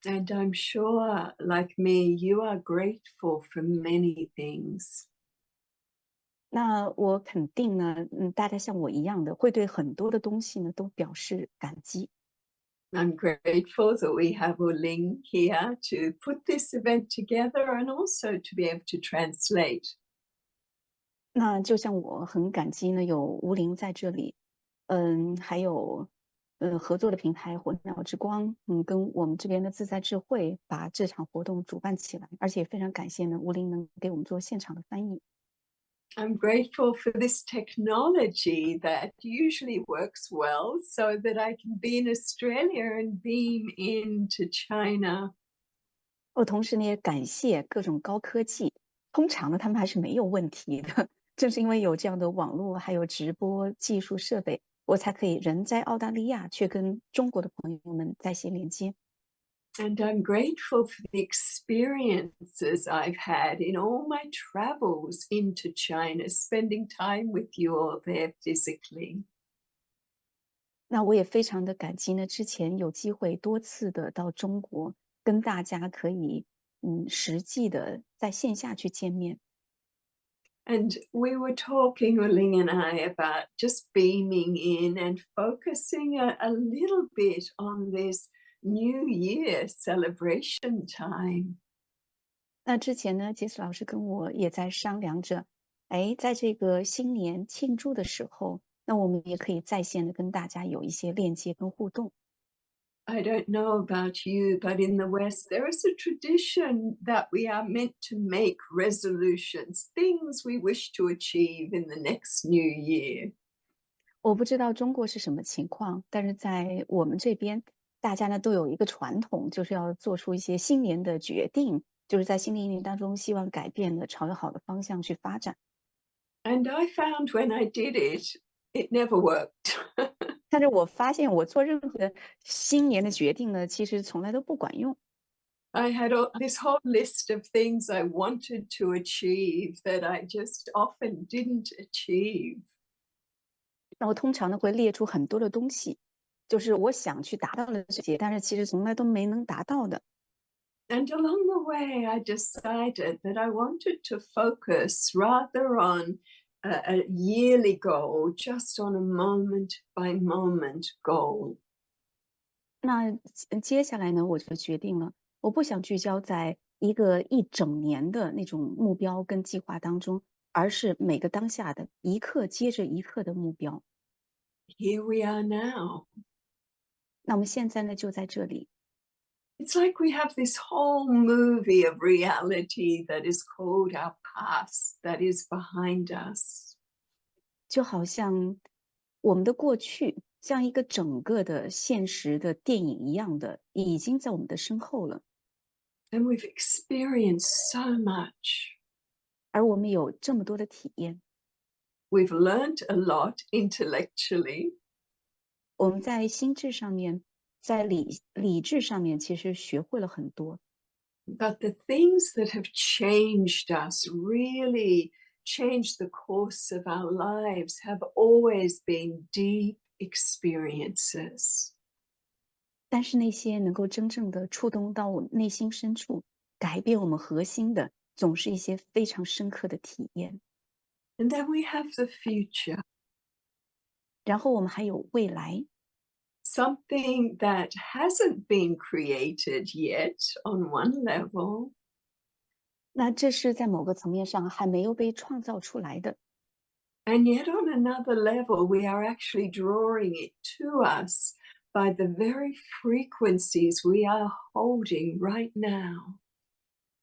And I'm sure, like me, you are grateful for many things. 那我肯定呢，大家像我一样的，会对很多的东西呢都表示感激。I'm grateful that we have Uling here to put this event together and also to be able to translate. 那就像我很感激呢，有吴林在这里，还有合作的平台火鸟之光，跟我们这边的自在智慧把这场活动主办起来，而且也非常感谢呢吴林能给我们做现场的翻译。I'm grateful for this technology that usually works well so that I can be in Australia and beam into China. 我同时呢也感谢各种高科技，通常呢他们还是没有问题的，正是因为有这样的网络还有直播技术设备，我才可以人在澳大利亚却跟中国的朋友们在线连接。And I'm grateful for the experiences I've had in all my travels into China, spending time with you all there physically. 那我也非常的感激呢，之前有机会多次的到中国，跟大家可以，实际的在线下去见面。And we were talking, Ling and I, about just beaming in and focusing a little bit on this New Year celebration time. 那之前呢，杰斯老师跟我也在商量着，哎，在这个新年庆祝的时候，那我们也可以在线的跟大家有一些链接跟互动。I don't know about you, but in the West, there is a tradition that we are meant to make resolutions, things we wish to achieve in the next new year. 我不知道中国是什么情况，但是在我们这边，大家呢都有一个传统，就是要做出一些新年的决定，就是在新的一年当中，希望改变的，朝着好的方向去发展。And I found when I did it, it never worked. 但是我发现我做任何的新年的决定呢，其实从来都不管用。I had this whole list of things I wanted to achieve that I just often didn't achieve. 那我通常呢会列出很多的东西，就是我想去达到的这些，但是其实从来都没能达到的。And along the way, I decided that I wanted to focus rather on a yearly goal, just on a moment by moment goal. 那接下来呢，我就决定了，我不想聚焦在一个一整年的那种目标跟计划当中，而是每个当下的一刻接着一刻的目标。Here we are now. 那我们现在呢，就在这里，It's like we have this whole movie of reality that is called our past, that is behind us. 就好像我们的过去像一个整个的现实的电影一样的，已经在我们的身后了，And we've experienced so much. 而我们有这么多的体验。We've learned a lot intellectually, 我们在心智上面，在理智上面，其实学会了很多。but the things that have changed us, really changed the course of our lives, have always been deep experiences. 但是那些能够真正的触动到我们内心深处，改变我们核心的，总是一些非常深刻的体验。And then we have the future, 然后我们还有未来，something that hasn't been created yet on one level, 那这是在某个层面上还没有被创造出来的。and yet on another level, we are actually drawing it to us by the very frequencies we are holding right now.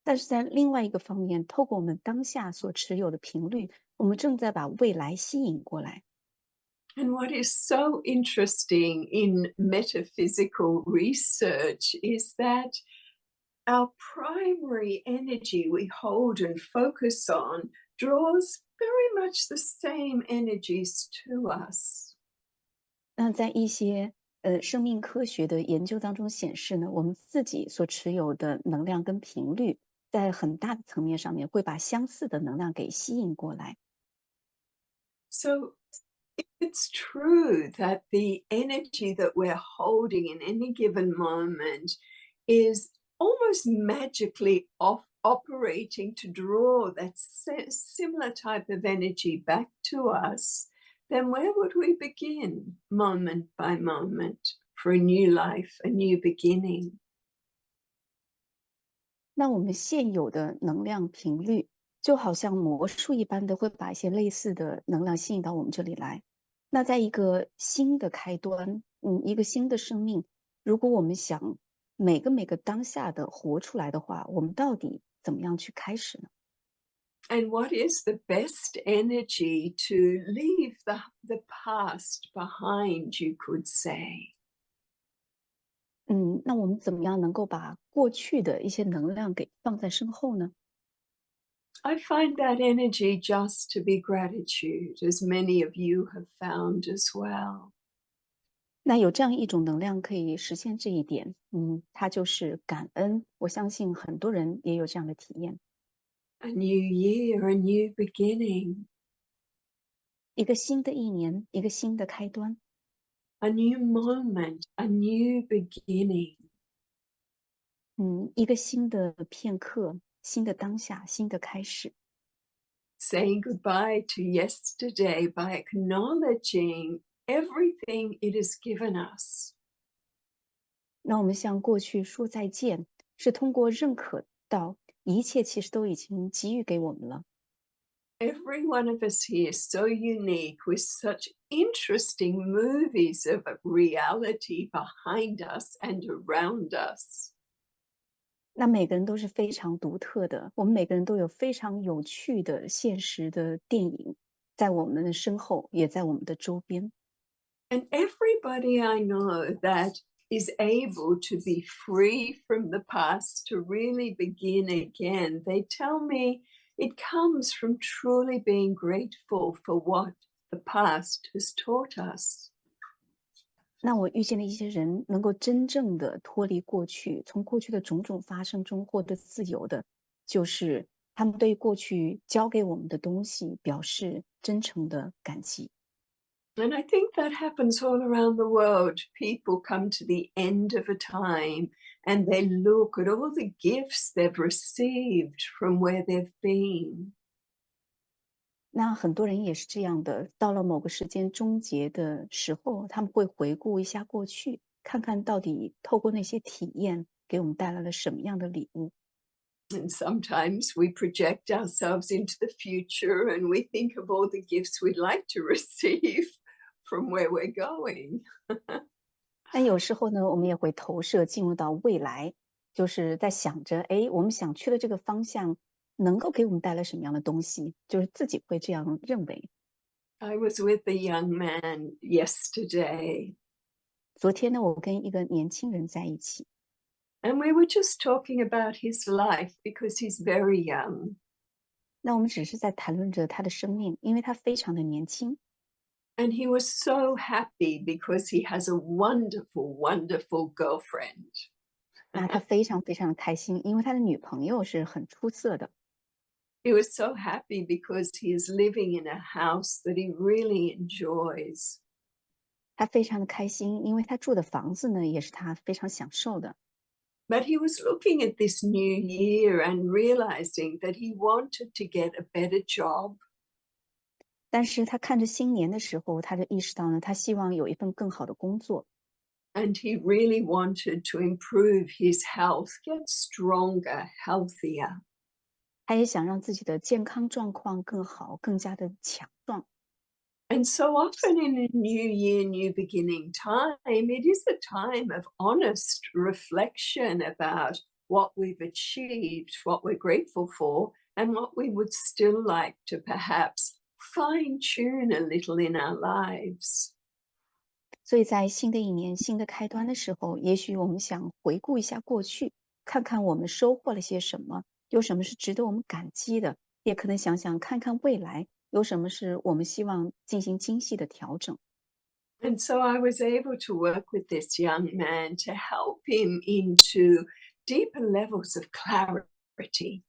但是在另外一个方面，透过我们当下所持有的频率，我们正在把未来吸引过来。And what is so interesting in metaphysical research is that our primary energy we hold and focus on draws very much the same energies to us. 那在一些生命科学的研究当中显示呢，我们自己所持有的能量跟频率，在很大的层面上面会把相似的能量给吸引过来。So it's true that the energy that we're holding in any given moment is almost magically operating to draw that similar type of energy back to us, then where would we begin moment by moment for a new life, a new beginning? 那我们现有的能量频率，就好像魔术一般的，会把一些类似的能量吸引到我们这里来。那在一个新的开端，一个新的生命，如果我们想每个当下的活出来的话，我们到底怎么样去开始呢？And what is the best energy to leave the past behind, you could say? 那我们怎么样能够把过去的一些能量给放在身后呢？I find that energy just to be gratitude, as many of you have found as well. 那有这样一种能量可以实现这一点，它就是感恩。我相信很多人也有这样的体验。A new year, a new beginning, 一个新的一年，一个新的开端，a new moment, a new beginning. 一个新的片刻，新的当下，新的开始。Saying goodbye to yesterday by acknowledging everything it has given us. 那我们向过去说再见，是通过认可到一切其实都已经给予给我们了。Every one of us here is so unique with such interesting movies of reality behind us and around us. 那每个人都是非常独特的，我们每个人都有非常有趣的现实的电影，在我们的身后，也在我们的周边。And everybody I know that is able to be free from the past to really begin again, they tell me it comes from truly being grateful for what the past has taught us. 那我遇见了一些人，能够真正的脱离过去，从过去的种种发生中获得自由的，就是他们对过去教给我们的东西表示真诚的感激。And I think that happens all around the world. People come to the end of a time and they look at all the gifts they've received from where they've been. 那很多人也是这样的，到了某个时间终结的时候，他们会回顾一下过去，看看到底透过那些体验给我们带来了什么样的礼物。And sometimes we project ourselves into the future and we think of all the gifts we'd like to receive from where we're going. 但有时候呢，我们也会投射进入到未来，就是在想着，哎，我们想去的这个方向能够给我们带来什么样的东西，就是自己会这样认为。I was with a young man yesterday, 昨天呢，我跟一个年轻人在一起，and we were just talking about his life because he's very young. 那我们只是在谈论着他的生命，因为他非常的年轻。And he was so happy because he has a wonderful, wonderful girlfriend. 那他非常非常的开心，因为他的女朋友是很出色的。He was so happy because he is living in a house that he really enjoys. 他非常的开心，因为他住的房子呢，也是他非常享受的。But he was looking at this new year and realizing that he wanted to get a better job. 但是他看着新年的时候，他就意识到呢，他希望有一份更好的工作，And he really wanted to improve his health, get stronger, healthier. 他也想让自己的健康状况更好，更加的强壮。And so often in a new year, new beginning time, it is a time of honest reflection about what we've achieved, what we're grateful for, and what we would still like to perhaps fine tune a little in our lives. 所以在新的一年、新的开端的时候，也许我们想回顾一下过去，看看我们收获了些什么，有什么是值得我们感激的，也可能想想看看未来有什么是我们希望进行精细的调整。And so I was able to work with this young man to help him into deeper levels of clarity.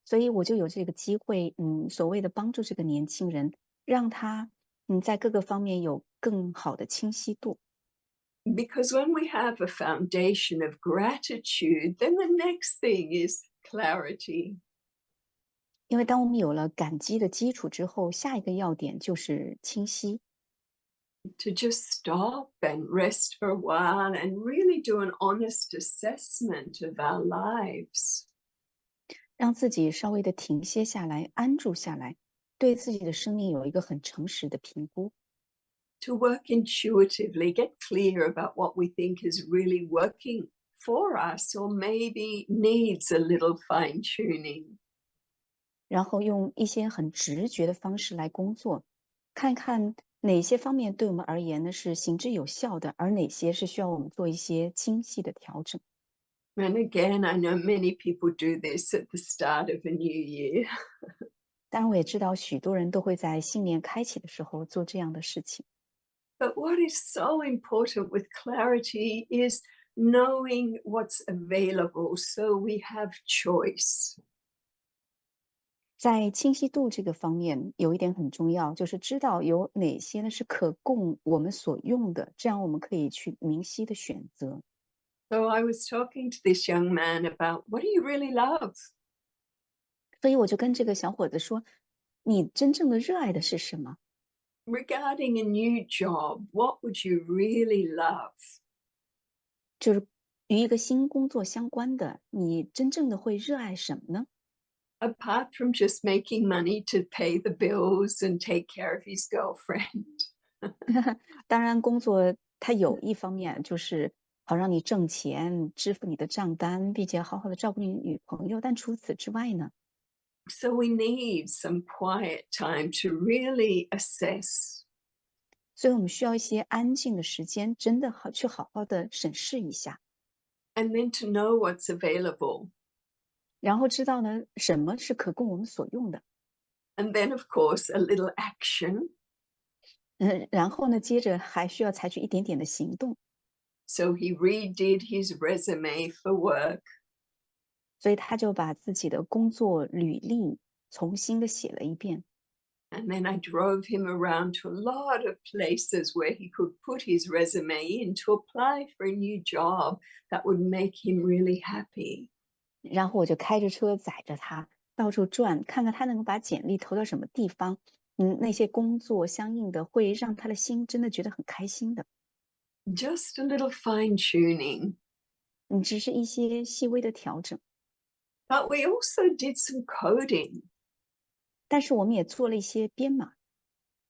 所以我就有这个机会，所谓的帮助这个年轻人，让他，在各个方面有更好的清晰度。Because when we have a foundation of gratitude, then the next thing is clarity. 因为当我们有了感激的基础之后，下一个要点就是清晰。To just stop and rest for a while and really do an honest assessment of our lives. 让自己稍微的停歇下来，安住下来，对自己的生命有一个很诚实的评估。To work intuitively, get clear about what we think is really working for us or maybe needs a little fine tuning. 然后用一些很直觉的方式来工作，看看哪些方面对我们而言呢是行之有效的，而哪些是需要我们做一些精细的调整。And again, I know many people do this at the start of a new year. 当然，我也知道许多人都会在新年开启的时候做这样的事情。But what is so important with clarity is knowing what's available so we have choice. 在清晰度这个方面，有一点很重要，就是知道有哪些呢是可供我们所用的，这样我们可以去明晰的选择。So I was talking to this young man about what do you really love? 所以我就跟这个小伙子说：“你真正的热爱的是什么？” Regarding a new job, what would you really love? 就是与一个新工作相关的，你真正的会热爱什么呢？Apart from just making money to pay the bills and take care of his girlfriend. 当然，工作它有一方面就是好让你挣钱，支付你的账单，并且好好的照顾你女朋友。但除此之外呢，So we need some quiet time to really assess. 所以我们需要一些安静的时间，真的好好的审视一下，And then to know what's available. 然后知道呢什么是可供我们所用的。And then, of course, a little action. 然后呢，接着还需要采取一点点的行动。So he redid his resume for work. 所以他就把自己的工作履历重新的写了一遍。And then I drove him around to a lot of places where he could put his resume in to apply for a new job that would make him really happy. 然后我就开着车载着他到处转，看看他能够把简历投到什么地方。那些工作相应的会让他的心真的觉得很开心的。Just a little fine tuning. 只是一些细微的调整，But we also did some coding. 但是我们也做了一些编码。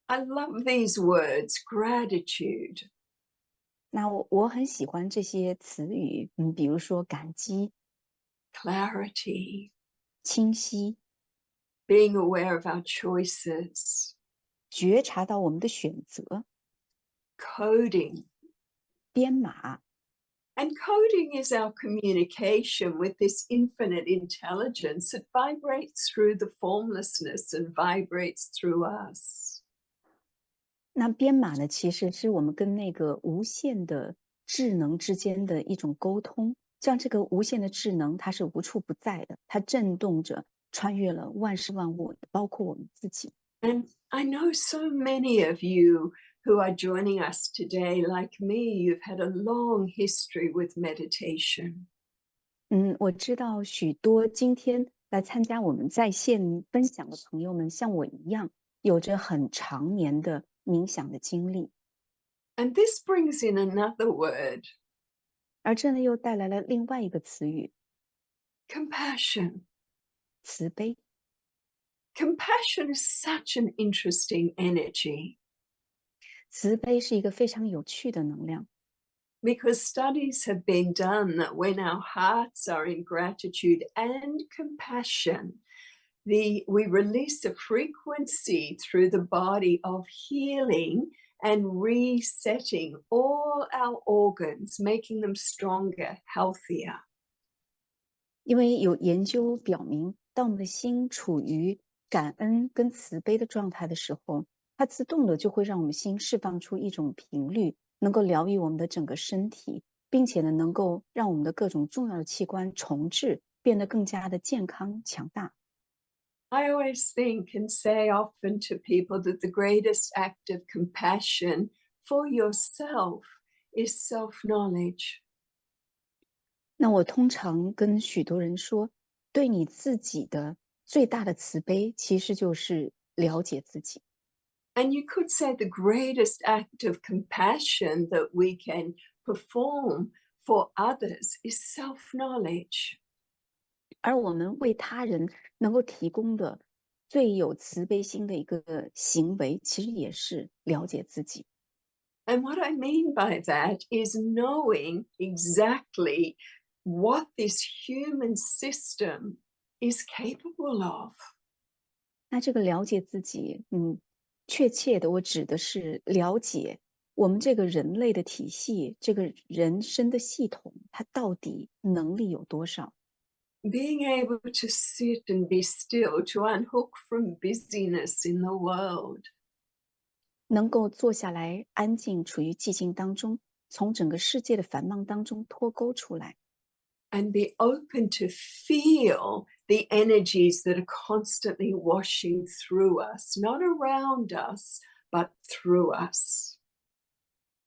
I love these words gratitude, 那我很喜欢这些词语，比如说感激、clarity, 清晰、being aware of our choices, 觉察到我们的选择、coding. 编码。And coding is our communication with this infinite intelligence that vibrates through the formlessness and vibrates through us. 那编码呢，其实是我们跟那个无限的智能之间的一种沟通。像这个无限的智能，它是无处不在的，它震动着，穿越了万事万物，包括我们自己。And I know so many of you who are joining us today, like me, you've had a long history with meditation. 我知道许多今天来参加我们在线分享的朋友们，像我一样，有着很长年的冥想的经历，And this brings in another word, 而这呢又带来了另外一个词语 compassion. ——慈悲。Compassion is such an interesting energy. 慈悲是一个非常有趣的能量。Because studies have been done that when our hearts are in gratitude and compassion, we release a frequency through the body of healing and resetting all our organs, making them stronger, healthier. 因为有研究表明，当我们的心处于感恩跟慈悲的状态的时候，它自动的就会让我们心释放出一种频率，能够疗愈我们的整个身体，并且呢，能够让我们的各种重要的器官重置，变得更加的健康强大。I always think and say often to people that the greatest act of compassion for yourself is self-knowledge. 那我通常跟许多人说，对你自己的最大的慈悲，其实就是了解自己。And you could say the greatest act of compassion that we can perform for others is self-knowledge. 而我们为他人能够提供的最有慈悲心的一个行为，其实也是了解自己。And what I mean by that is knowing exactly what this human system is capable of. 那这个了解自己，确切的，我指的是了解我们这个人类的体系，这个人生的系统，它到底能力有多少？Being able to sit and be still, to unhook from busyness in the world, 能够坐下来，安静，处于寂静当中，从整个世界的繁忙当中脱钩出来。and be open to feel the energies that are constantly washing through us, not around us, but through us.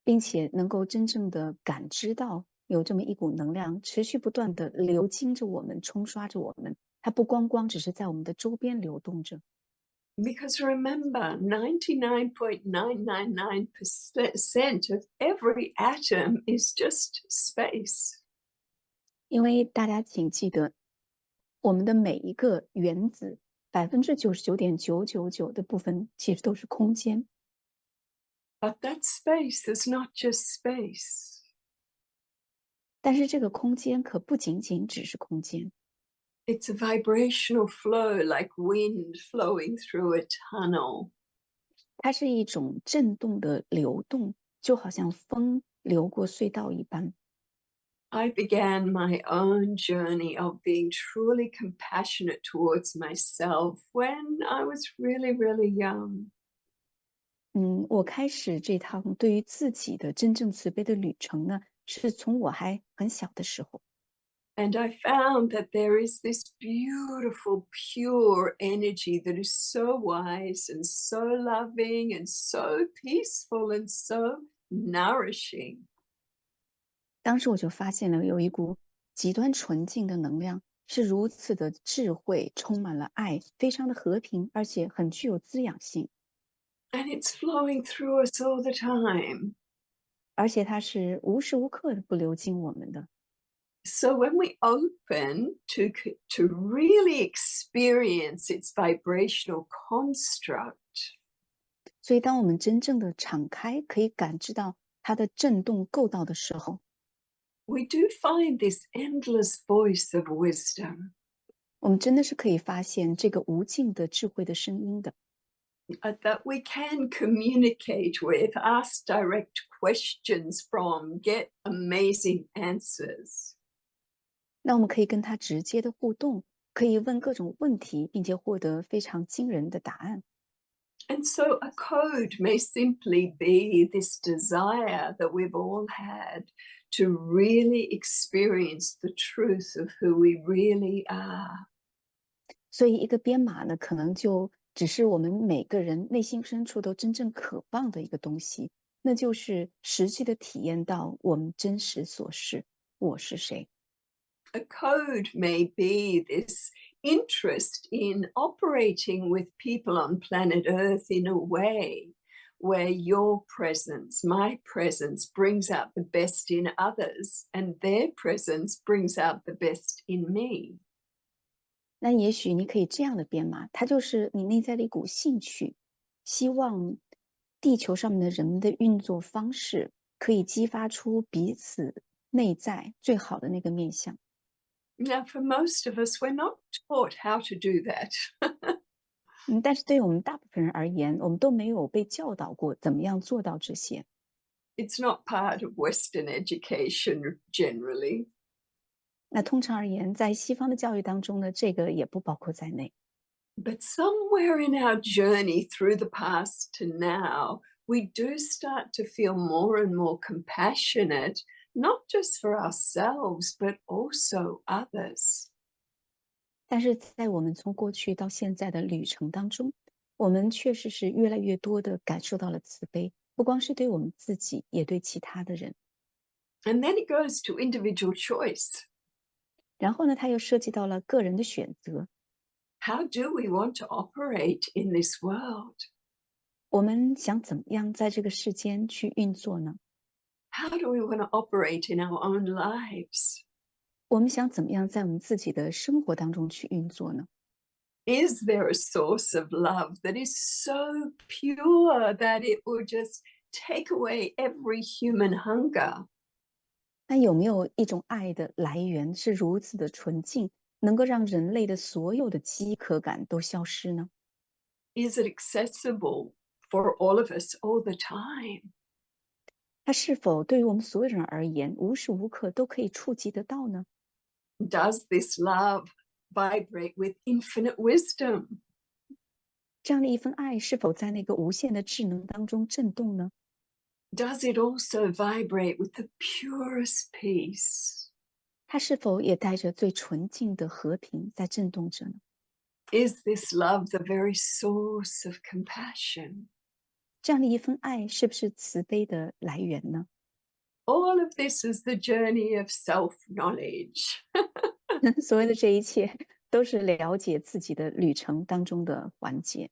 并且能够真正的感知到有这么一股能量持续不断的流经着我们，冲刷着我们。它不光光只是在我们的周边流动着，Because remember, 99.999% of every atom is just space. 因为大家请记得，我们的每一个原子99.999%的部分其实都是空间，But that space is not just space. 但是这个空间可不仅仅只是空间，It's a vibrational flow like wind flowing through a tunnel. 它是一种震动的流动，就好像风流过隧道一般。I began my own journey of being truly compassionate towards myself when I was really, really young. 我开始这趟对于自己的真正慈悲的旅程呢，是从我还很小的时候。And I found that there is this beautiful, pure energy that is so wise and so loving and so peaceful and so nourishing. 当时我就发现了有一股极端纯净的能量，是如此的智慧，充满了爱，非常的和平，而且很具有滋养性，And it's flowing through us all the time. 而且它是无时无刻的不流经我们的。So when we open to really experience its vibrational construct, 所以，当我们真正的敞开，可以感知到它的震动构造的时候，we do find this endless voice of wisdom 我们真的是可以发现这个无尽的智慧的声音的。that we can communicate with, ask direct questions from, get amazing answers. 那我们可以跟它直接的互动，可以问各种问题，并且获得非常惊人的答案。And so a code may simply be this desire that we've all had to really experience the truth of who we really are. 所以，一个编码呢，可能就只是我们每个人内心深处都真正渴望的一个东西，那就是实际的体验到我们真实所是，我是谁。A code may be this interest in operating with people on planet Earth in a way where your presence, my presence, brings out the best in others, and their presence brings out the best in me. 那也许你可以这样的编码，它就是你内在的一股兴趣，希望地球上面的人们的运作方式可以激发出彼此内在最好的那个面相。Now, for most of us, we're not taught how to do that. 但是对于我们大部分人而言，我们都没有被教导过怎么样做到这些。It's not part of Western education generally. 那通常而言，在西方的教育当中呢，这个也不包括在内。But somewhere in our journey through the past to now, we do start to feel more and more compassionate, not just for ourselves, but also others. 但是在我们从过去到现在的旅程当中，我们确实是越来越多的感受到了慈悲，不光是对我们自己，也对其他的人。And then it goes to individual choice. 然后呢，它又涉及到了个人的选择。How do we want to operate in this world? 我们想怎么样在这个世间去运作呢？How do we want to operate in our own lives? 我们想怎么样在我们自己的生活当中去运作呢？Is there a source of love that is so pure that it will just take away every human hunger? 那有没有一种爱的来源是如此的纯净，能够让人类的所有的饥渴感都消失呢？Is it accessible for all of us all the time? 它是否对于我们所有人而言，无时无刻都可以触及得到呢？Does this love vibrate with infinite wisdom? 这样的一份爱是否在那个无限的智能当中震动呢？Does it also vibrate with the purest peace? 它是否也带着最纯净的和平在震动着呢？Is this love the very source of compassion? 这样的一份爱是不是慈悲的来源呢？All of this is the journey of self knowledge. 所谓的这一切，都是了解自己的旅程当中的环节。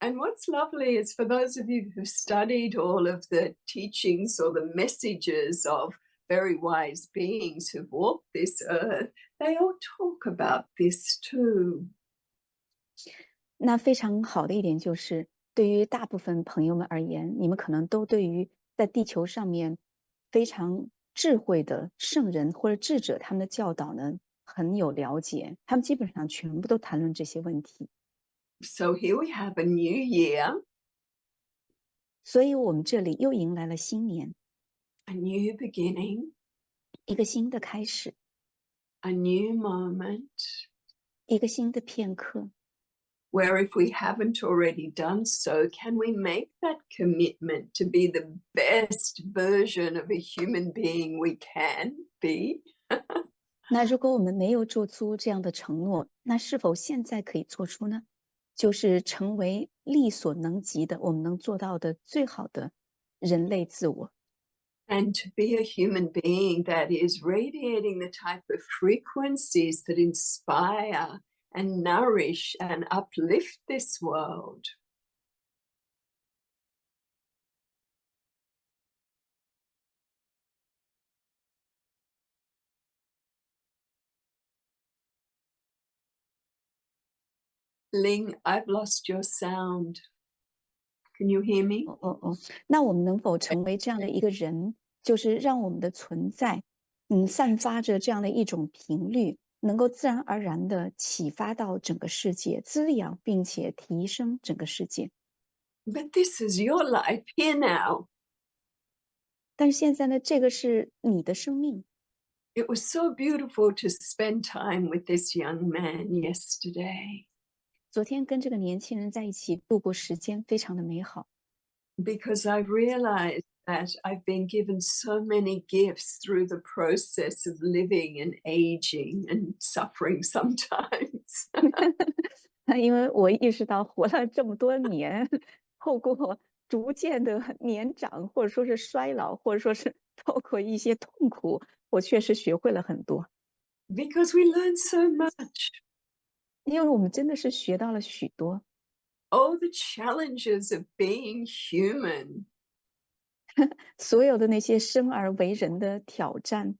And what's lovely is for those of you who've studied all of the teachings or the messages of very wise beings who've walked this earth, they all talk about this too. 那非常好的一点就是，对于大部分朋友们而言，你们可能都对于在地球上面非常智慧的圣人或者智者他们的教导呢很有了解，他们基本上全部都谈论这些问题。So here we have a new year, 所以我们这里又迎来了新年，a new beginning, 一个新的开始， a new moment, 一个新的片刻。where if we haven't already done so, can we make that commitment to be the best version of a human being we can be? 那如果我们没有做出这样的承诺，那是否现在可以做出呢？就是成为力所能及的，我们能做到的最好的人类自我。And to be a human being that is radiating the type of frequencies that inspire and nourish and uplift this world. 'Ling, I've lost your sound. Can you hear me?' 那我们能否成为这样的一个人，就是让我们的存在，散发着这样的一种频率，能够自然而然的启发到整个世界，滋养并且提升整个世界。But this is your life here now. 但是现在呢，这个是你的生命。It was so beautiful to spend time with this young man yesterday 昨天跟这个年轻人在一起度过时间，非常的美好。because I've realized that I've been given so many gifts through the process of living and aging and suffering sometimes. 因为我意识到活了这么多年，透过逐渐的年长，或者说是衰老，或者说是透过一些痛苦，我确实学会了很多。Because we learn so much. 因为我们真的是学到了许多，Oh, the challenges of being human. 所有的那些生而为人的挑战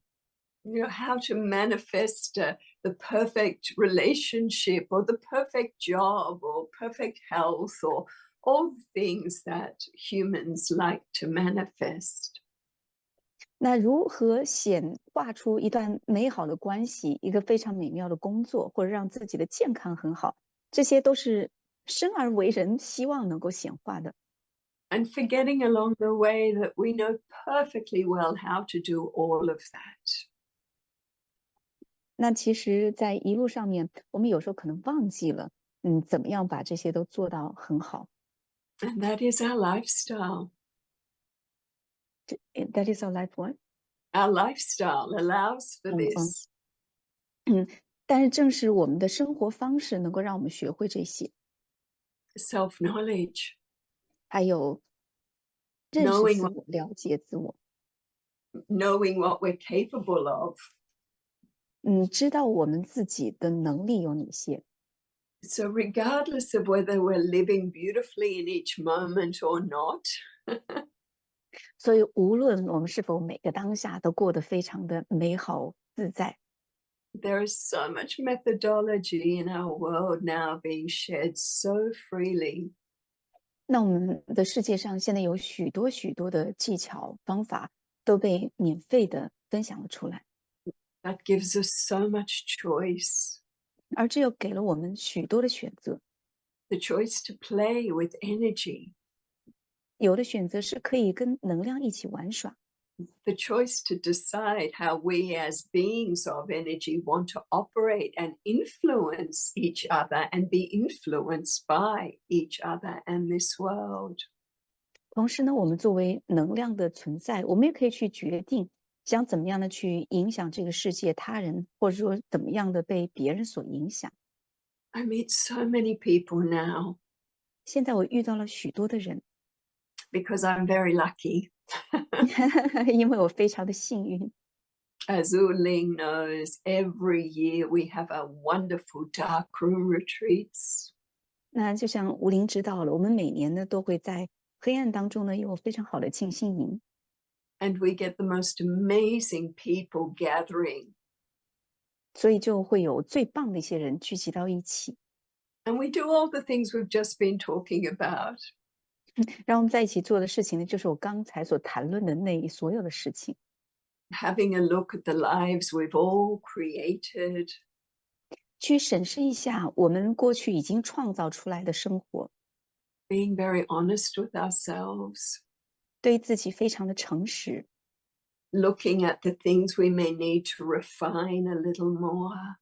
，How to manifest the perfect relationship or the perfect job or perfect health or all the things that humans like to manifest. 那如何显化出一段美好的关系，一个非常美妙的工作，或者让自己的健康很好，这些都是生而为人希望能够显化的。And forgetting along the way that we know perfectly well how to do all of that. 那其实在一路上面，我们有时候可能忘记了，怎么样把这些都做到很好。And that is our lifestyle. That is our life what？Our lifestyle allows for 嗯嗯 this 嗯，但是正是我们的生活方式能够让我们学会这些，self knowledge, 还有认识 knowing 自我、了解自我。knowing what we're capable of. 知道我们自己的能力有哪些。So, regardless of whether we're living beautifully in each moment or not, 所以无论我们是否每个当下都过得非常的美好自在， there is so much methodology in our world now being shared so freely. 那我们的世界上现在有许多许多的技巧方法都被免费的分享了出来， That gives us so much choice. 而这又给了我们许多的选择。The choice to play with energy, 有的选择是可以跟能量一起玩耍， the choice to decide how we as beings of energy want to operate and influence each other and be influenced by each other and this world. 同时呢，我们作为能量的存在，我们也可以去决定想怎么样的去影响这个世界、他人，或者说怎么样的被别人所影响。I meet so many people now 现在我遇到了许多的人， because I'm very lucky. 因为我非常的幸运。As Ling knows, every year we have our wonderful darkroom retreats. 那就像吴林知道了，我们每年呢都会在黑暗当中呢有非常好的静心营， And we get the most amazing people gathering. 所以就会有最棒的一些人聚集到一起， And we do all the things we've just been talking about. 让我们在一起做的事情呢，就是我刚才所谈论的那所有的事情。Having a look at the lives we've all created, 去审视一下我们过去已经创造出来的生活， being very honest with ourselves, 对自己非常的诚实， looking at the things we may need to refine a little more,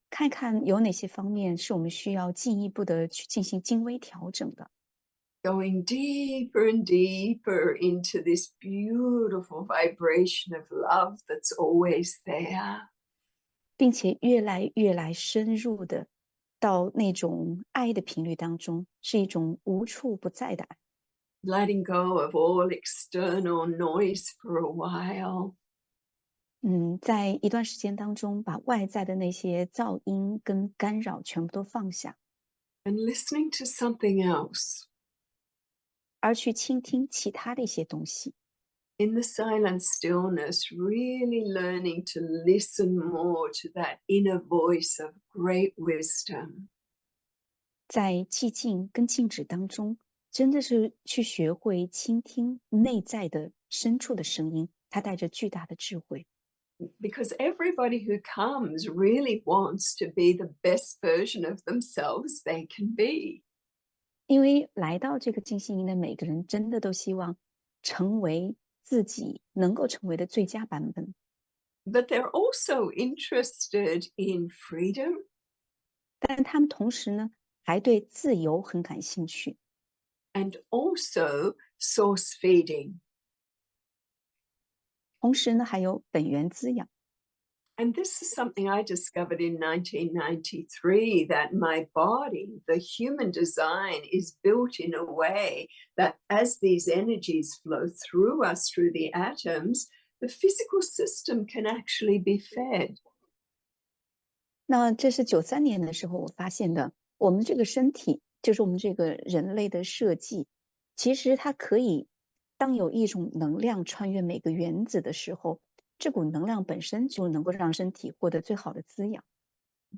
看看有哪些方面是我们需要进一步的去进行精微调整的， going deeper and deeper into this beautiful vibration of love that's always there. 并且越来越来深入的到那种爱的频率当中，是一种无处不在的爱。Letting go of all external noise for a while, 在一段时间当中，把外在的那些噪音跟干扰全部都放下， and listening to something else. 而去倾听其他的一些东西。In the silent stillness, really learning to listen more to that inner voice of great wisdom. 在寂静跟静止当中，真的是去学会倾听内在的深处的声音，它带着巨大的智慧。Because everybody who comes really wants to be the best version of themselves they can be. 因为来到这个静心营的每个人，真的都希望成为自己能够成为的最佳版本， But they're also interested in freedom, 但他们同时呢，还对自由很感兴趣， and also source feeding. 同时呢，还有本源滋养。And this is something I discovered in 1993, that my body, the human design, is built in a way that as these energies flow through us, through the atoms, the physical system can actually be fed. 那这是93年的时候我发现的，我们这个身体就是我们这个人类的设计，其实它可以，当有一种能量穿越每个原子的时候，这股能量本身就能够让身体获得最好的滋养。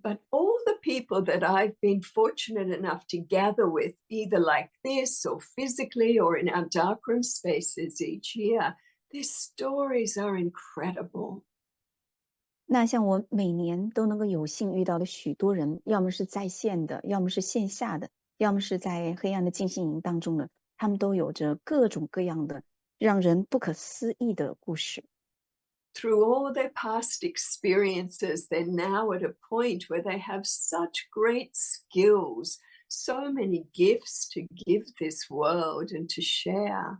But all the people that I've been fortunate enough to gather with, either like this or physically or in our darkroom spaces each year, their stories are incredible. 那像我每年都能够有幸遇到的许多人，要么是在线的，要么是线下的，要么是在黑暗的静心营当中的，他们都有着各种各样的让人不可思议的故事。Through all their past experiences, they're now at a point where they have such great skills, so many gifts to give this world and to share.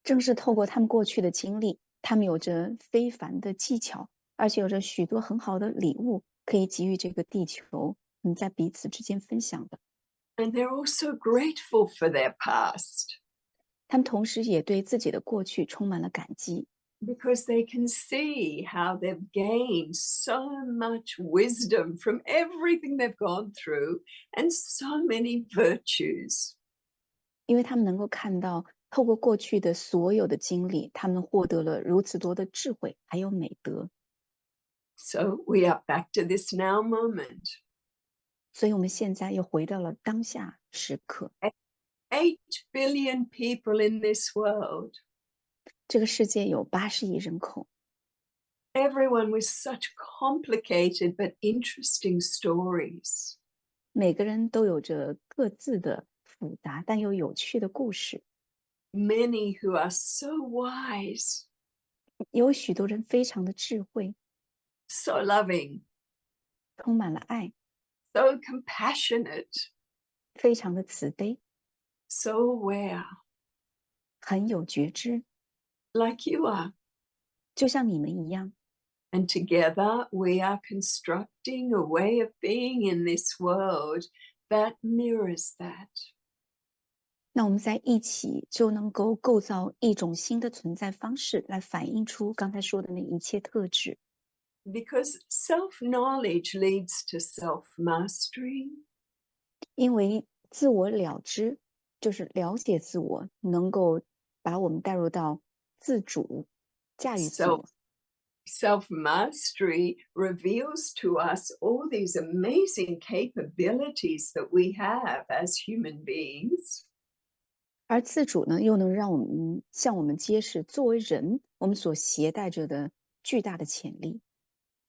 正是透过他们过去的经历，他们有着非凡的技巧，而且有着许多很好的礼物可以给予这个地球，在彼此之间分享的。And they're also grateful for their past. 他们同时也对自己的过去充满了感激，because they can see how they've gained so much wisdom from everything they've gone through and so many virtues. 因为他们能够看到，透过过去的所有的经历，他们获得了如此多的智慧，还有美德。So we are back to this now moment. 所以我们现在又回到了当下时刻。8 billion people in this world, 这个世界有80亿人口，everyone with such complicated but interesting stories. 每个人都有着各自的复杂但又有趣的故事。Many who are so wise, 有许多人非常的智慧，so loving, 充满了爱，so compassionate, 非常的慈悲，so aware, 很有觉知，like you are. 就像你们一样。And together we are constructing a way of being in this world that mirrors that. 那我们在一起就能够构造一种新的存在方式，来反映出刚才说的那一切特质。Because self knowledge leads to self mastery. 因为自我了知就是了解自我，能够把我们带入到自主，驾驭自 Self 我。self mastery reveals to us all these amazing capabilities that we have as human beings. 而自主呢，又能让我们向我们揭示，作为人，我们所携带着的巨大的潜力。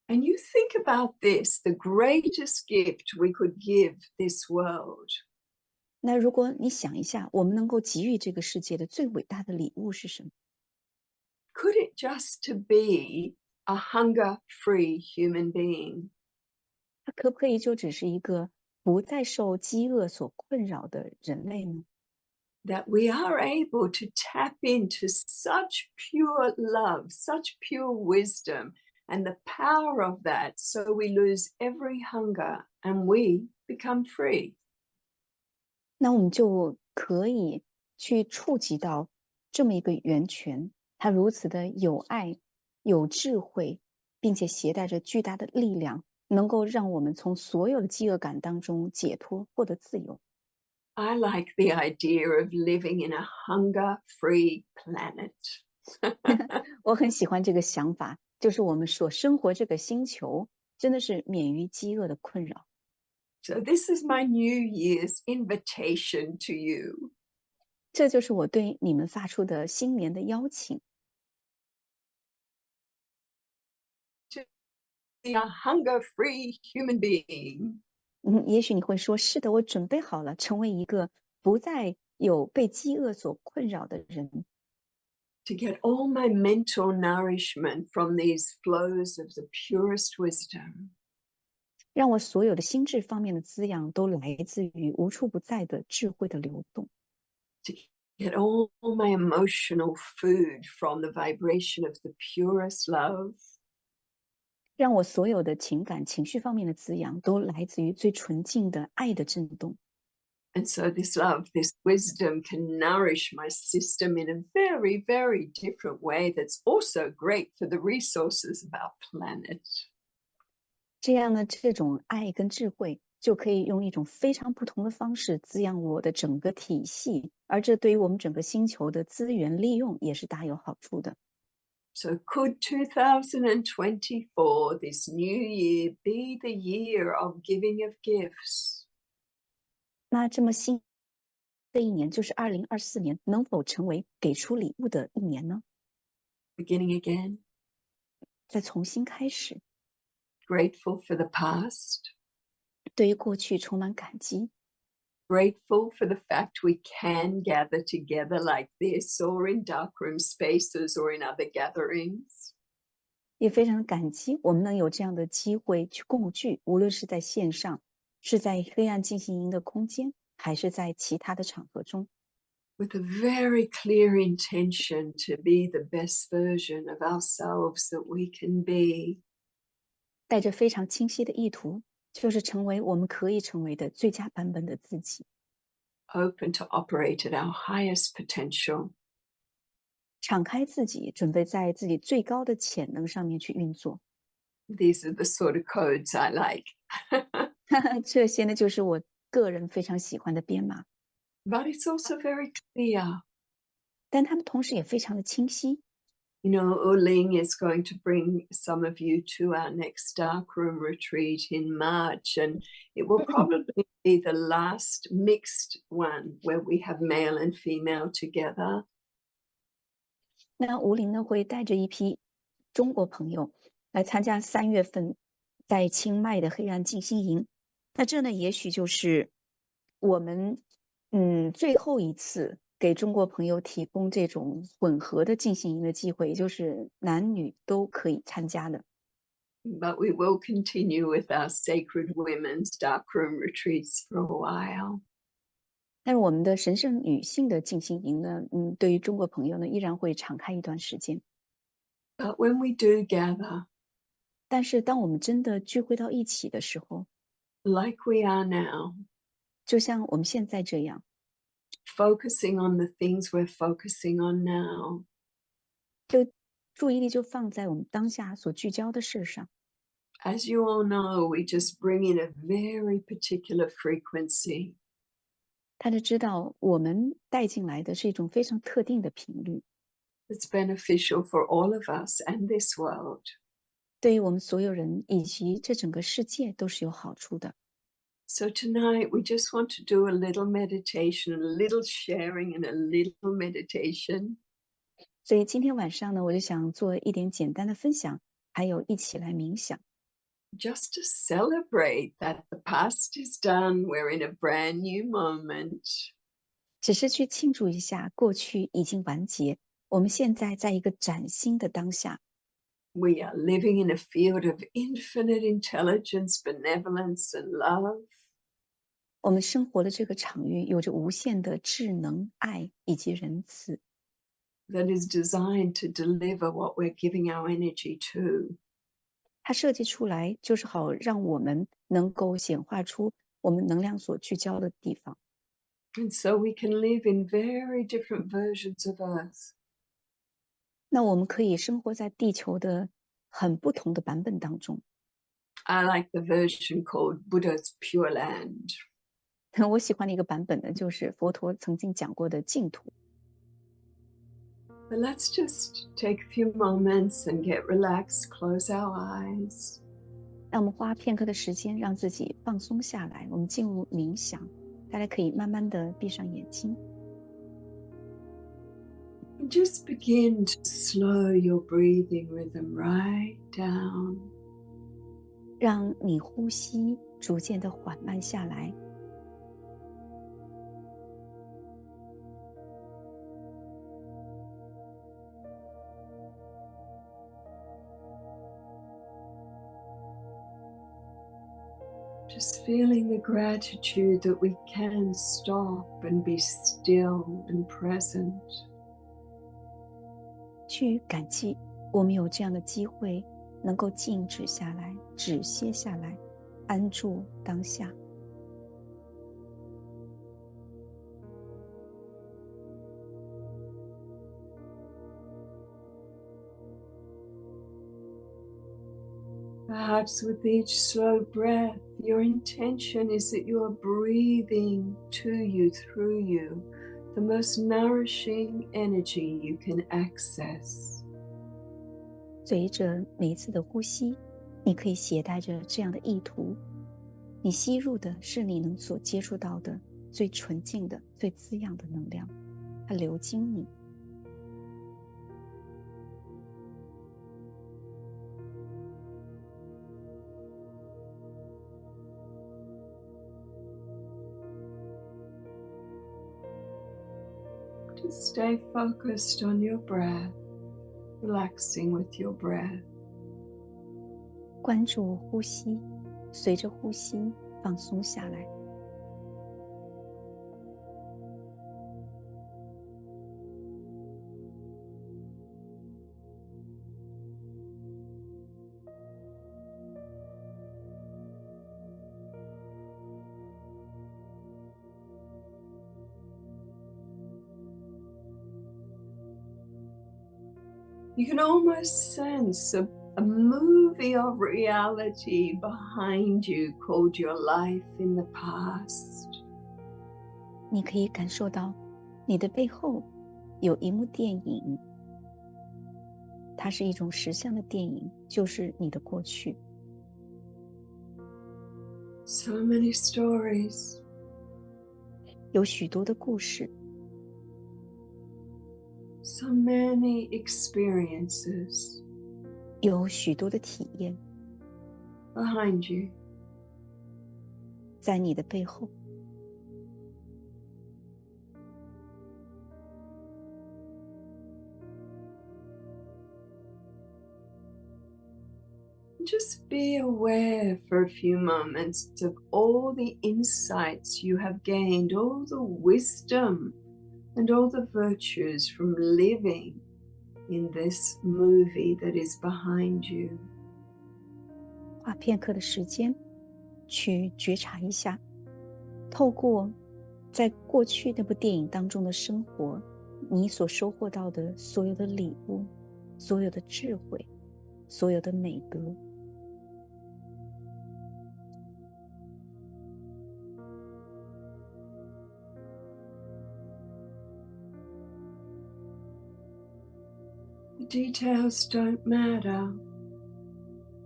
And you think about this, the greatest gift we could give this world. 那如果你想一下，我们能够给予这个世界的最伟大的礼物是什么？Could it just to be a hunger free human being? 它可不可以就只是一个不再受饥饿所困扰的人类呢？That we are able to tap into such pure love, such pure wisdom, and the power of that, so we lose every hunger and we become free. 那我们就可以去触及到这么一个源泉，它如此的有爱、有智慧，并且携带着巨大的力量，能够让我们从所有的饥饿感当中解脱，获得自由。I like the idea of living in a hunger free planet. 我很喜欢这个想法，就是我们所生活这个星球真的是免于饥饿的困扰。So, this is my New Year's invitation to you. 这就是我对你们发出的新年的邀请。To be a hunger free human being. 也许你会说：“是的，我准备好了，成为一个不再有被饥饿所困扰的人。” To get all my mental nourishment from these flows of the purest wisdom. 让我所有的心智方面的滋养都来自于无处不在的智慧的流动，To get all my emotional food from the vibration of the purest love. 让我所有的情感、情绪方面的滋养都来自于最纯净的爱的震动。And so, this love, this wisdom can nourish my system in a very, very different way that's also great for the resources of our planet. 这样呢，这种爱跟智慧就可以用一种非常不同的方式滋养我的整个体系，而这对于我们整个星球的资源利用也是大有好处的。So, could 2024, this new year, be the year of giving of gifts? 那这么新的一年，就是2024年，能否成为给出礼物的一年呢？ Beginning again, 再重新开始， grateful for the past, 对于过去充满感激， grateful for the fact we can gather together like this, or in darkroom spaces, or in other gatherings. 也非常感激我们能有这样的机会去共聚，无论是在线上，是在黑暗进行营的空间，还是在其他的场合中。With a very clear intention to be the best version of ourselves that we can be. 带着非常清晰的意图，就是成为我们可以成为的最佳版本的自己。open to operate at our highest potential. 敞开自己，准备在自己最高的潜能上面去运作。These are the sort of codes I like. 这些呢，就是我个人非常喜欢的编码，But it's also very clear. 但它们同时也非常的清晰。You know, Uling is going to bring some of you to our next darkroom retreat in March, and it will probably be the last mixed one where we have male and female together. 那吴林呢，会带着一批中国朋友来参加3月份在清迈的黑暗静心营。那这呢，也许就是我们最后一次给中国朋友提供这种混合的静心营的机会，也就是男女都可以参加的。But we will continue with our sacred women's darkroom retreats for a while. 但是我们的神圣女性的静心营呢，对于中国朋友呢，依然会敞开一段时间。But when we do gather, 但是当我们真的聚会到一起的时候， like we are now, 就像我们现在这样， focusing on the things we're focusing on now, 就注意力就放在我们当下所聚焦的事上。as you all know, we just bring in a very particular frequency. 他就知道我们带进来的是一种非常特定的频率， That's beneficial for all of us and this world. 对于我们所有人以及这整个世界都是有好处的。So tonight we just want to do a little meditation, a little sharing and a little meditation. 所以今天晚上呢，我就想做一点简单的分享，还有一起来冥想。Just to celebrate that the past is done, we're in a brand new moment. 只是去庆祝一下过去已经完结，我们现在在一个崭新的当下。We are living in a field of infinite intelligence, benevolence, and love. 我们生活的这个场域有着无限的智能、爱以及仁慈， That is designed to deliver what we're giving our energy to. 它设计出来就是好让我们能够显化出我们能量所聚焦的地方。And so we can live in very different versions of Earth. 那我们可以生活在地球的很不同的版本当中。I like the version called Buddha's Pure Land. 我喜欢的一个版本呢，就是佛陀曾经讲过的净土。But let's just take a few moments and get relaxed, close our eyes. 让我们花片刻的时间，让自己放松下来。我们进入冥想，大家可以慢慢的闭上眼睛， And just begin to slow your breathing rhythm right down. 让你呼吸逐渐的缓慢下来。Just feeling the gratitude that we can stop and be still and present. 去感激我们有这样的机会，能够静止下来，止歇下来，安住当下。Perhaps with each slow breath, your intention is that you are breathing to you, through you, the most nourishing energy you can access. 随着每一次的呼吸，你可以携带着这样的意图，你吸入的是你能所接触到的最纯净的、最滋养的能量，它流经你。Just stay focused on your breath, relaxing with your breath. 关注呼吸，随着呼吸放松下来。You can almost sense a movie of reality behind you called your life in the past. 你可以感受到你的背后有一幕电影，它是一种实像的电影，就是你的过去。So many stories. 有许多的故事， So many experiences 有许多的体验 behind you. 在你的背后。Just be aware for a few moments of all the insights you have gained, all the wisdom and all the virtues from living in this movie that is behind you. 花片刻的时间去觉察一下，透过在过去那部电影当中的生活，你所收获到的所有的礼物，所有的智慧，所有的美德。The details don't matter.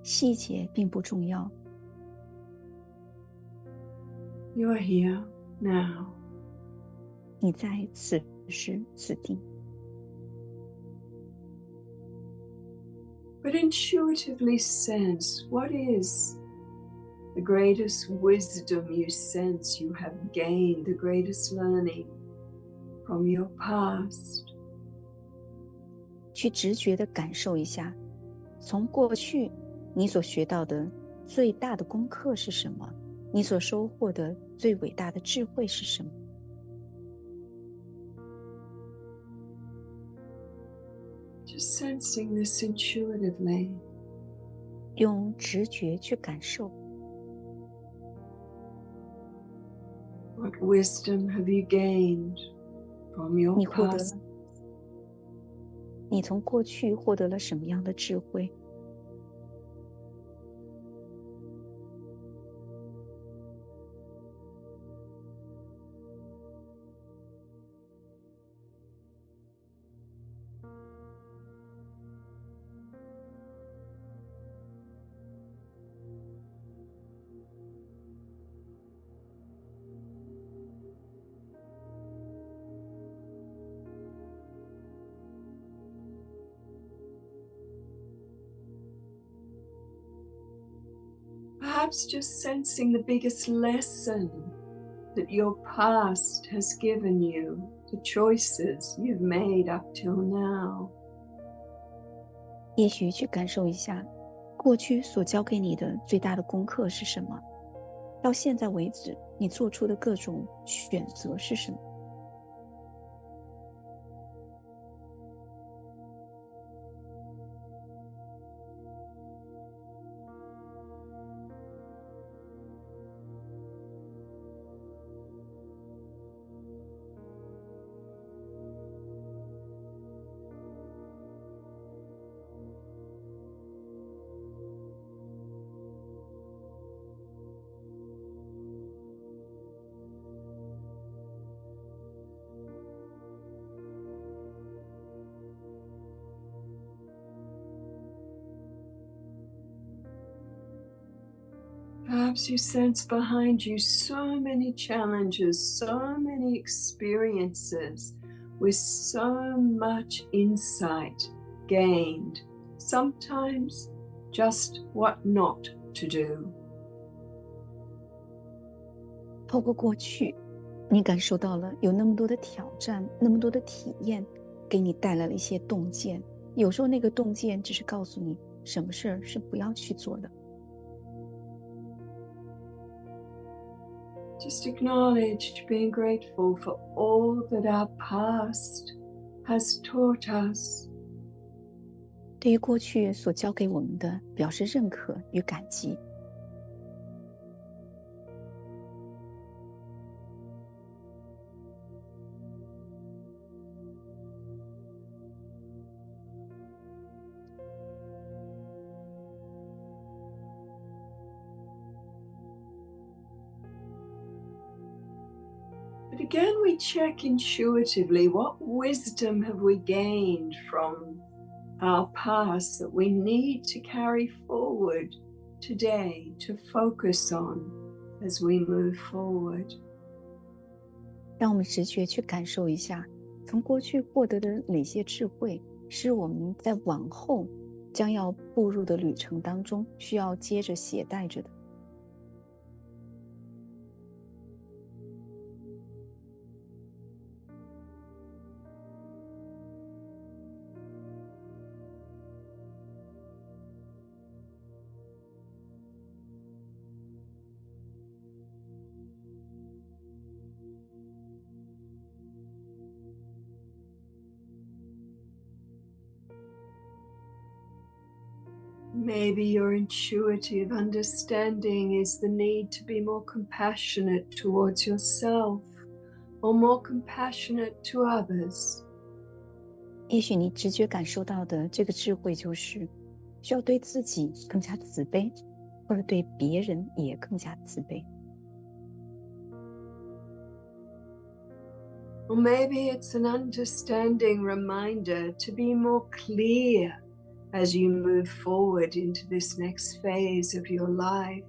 细节并不重要， You are here now. 你在此时此地。But intuitively sense what is the greatest wisdom you sense you have gained, the greatest learning from your past. 去直觉地感受一下，从过去你所学到的最大的功课是什么？你所收获的最伟大的智慧是什么？ Just sensing this intuitively. 用直觉去感受， What wisdom have you gained from your 你获得 past? 了，你从过去获得了什么样的智慧？ Perhaps just sensing the biggest lesson that your past has given you, the choices you've made up till now. 也许去感受一下，过去所教给你的最大的功课是什么？到现在为止，你做出的各种选择是什么？ Perhaps you sense behind you so many challenges, so many experiences with so much insight gained, sometimes just what not to do. 透过过去，你感受到了有那么多的挑战，那么多的体验，给你带来了一些洞见。有时候那个洞见只是告诉你什么事儿是不要去做的。 Just acknowledge being grateful for all that our past has taught us. 对于过去所教给我们的，表示认可与感激。again, we check intuitively, what wisdom have we gained from our past that we need to carry forward today to focus on as we move forward. 让我们直觉去感受一下，从过去获得的哪些智慧，是我们在往后将要步入的旅程当中需要接着携带着的。Maybe your intuitive understanding is the need to be more compassionate towards yourself or more compassionate to others. 也许你直觉感受到的这个智慧就是需要对自己更加慈悲，或者对别人也更加慈悲。Or maybe it's an understanding reminder to be more clear as you move forward into this next phase of your life,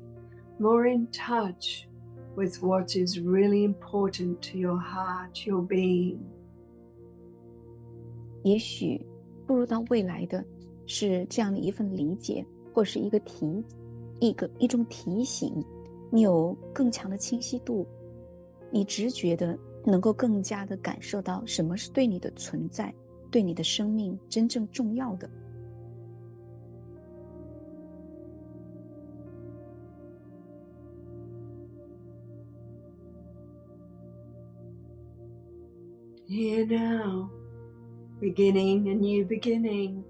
more in touch with what is really important to your heart, your being. 也许步入到未来的是这样的一份理解，或是一种提醒，你有更强的清晰度，你直觉的能够更加的感受到什么是对你的存在，对你的生命真正重要的。Here now, beginning a new beginning,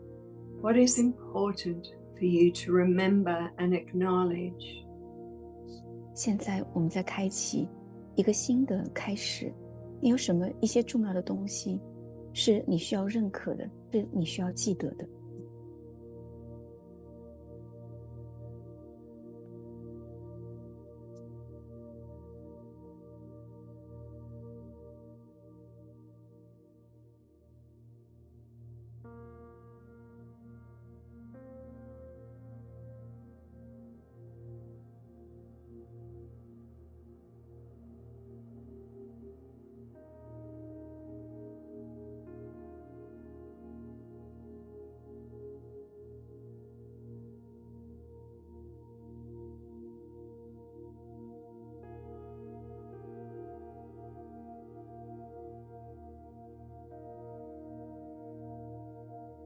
what is important for you to remember and acknowledge? 现在我们在开启一个新的开始，你有什么一些重要的东西是你需要认可的，是你需要记得的？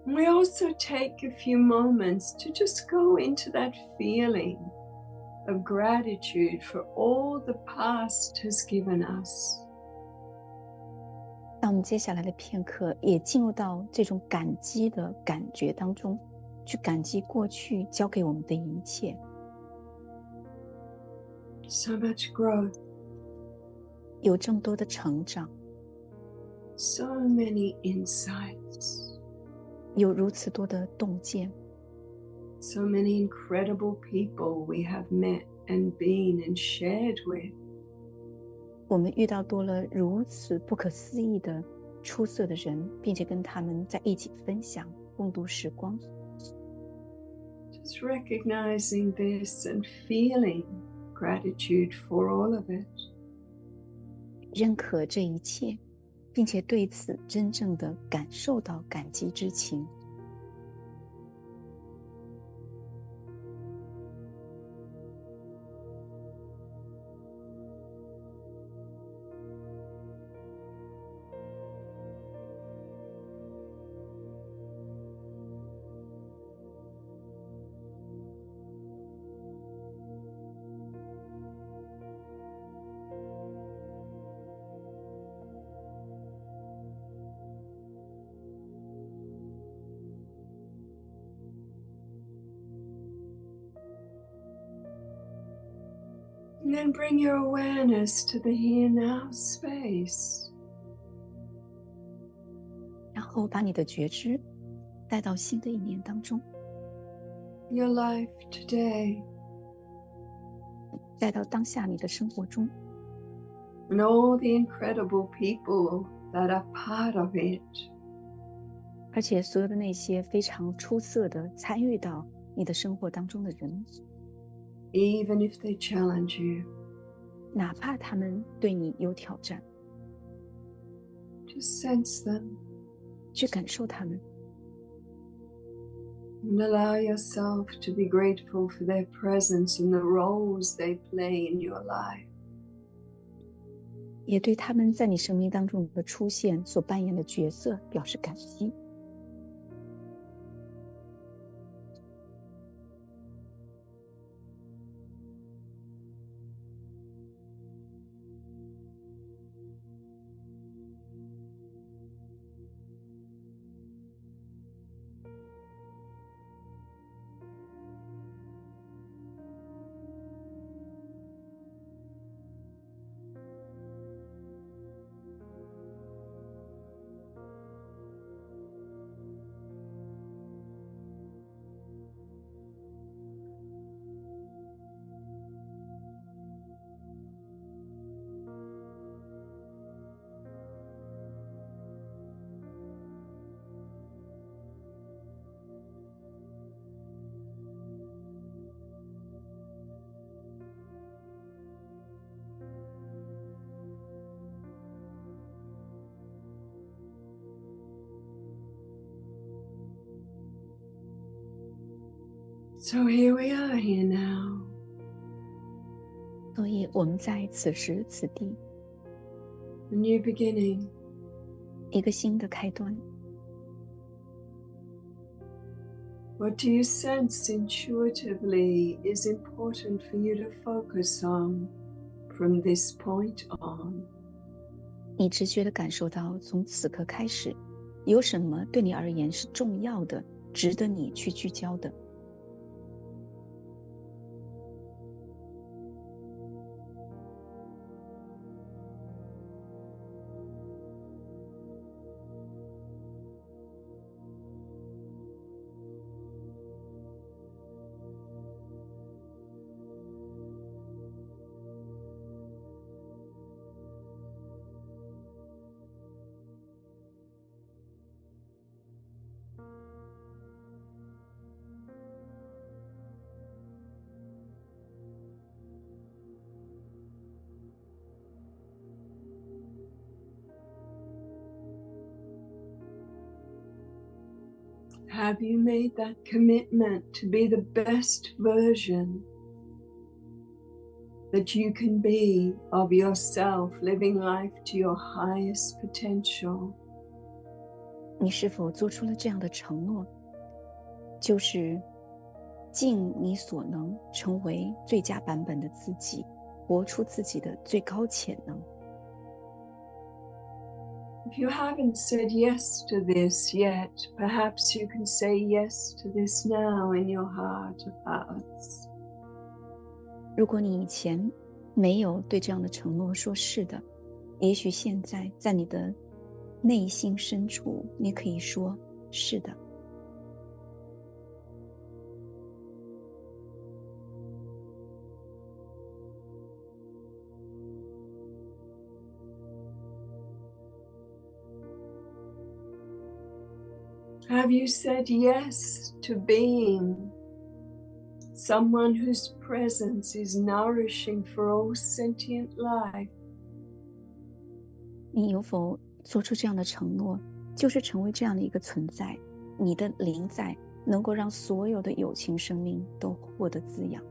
We also take a few moments to just go into that feeling of gratitude for all the past has given us. 那我们接下来的片刻也进入到这种感激的感觉当中，去感激过去交给我们的一切。So much growth. 有这么多的成长， So many insights. 有如此多的洞见， So many incredible people we have met and been and shared with. 我们遇到多了如此不可思议的出色的人，并且跟他们在一起分享共度时光。 Just recognizing this and feeling gratitude for all of it. 认可这一切，并且对此真正的感受到感激之情。And then bring your awareness to the here now space. 然后把你的觉知带到新的一年当中， Your life today. 带到当下你的生活中。and all the incredible people that are part of it. 而且所有的那些非常出色的参与到你的生活当中的人， even if they challenge you, 哪怕他们对你有挑战， just sense them 去感受他们， and allow yourself to be grateful for their presence and the roles they play in your life. 也对他们在你生命当中的出现所扮演的角色表示感激。So here we are here now. 所以我们在此时此地， A new beginning. 一个新的开端。 What do you sense intuitively is important for you to focus on from this point on? 你直觉地感受到，从此刻开始，有什么对你而言是重要的，值得你去聚焦的？ Have you made that commitment to be the best version that you can be of yourself, living life to your highest potential? 你是否做出了这样的承诺，就是尽你所能，成为最佳版本的自己，活出自己的最高潜能？ If you haven't said yes to this yet, perhaps you can say yes to this now in your heart of hearts. 如果你以前没有对这样的承诺说是的，也许现在在你的内心深处，你可以说是的。 Have you said yes to being someone whose presence is nourishing for all sentient life? 你有否做出这样的承诺，就是成为这样的一个存在，你的灵在能够让所有的有情生命都获得滋养。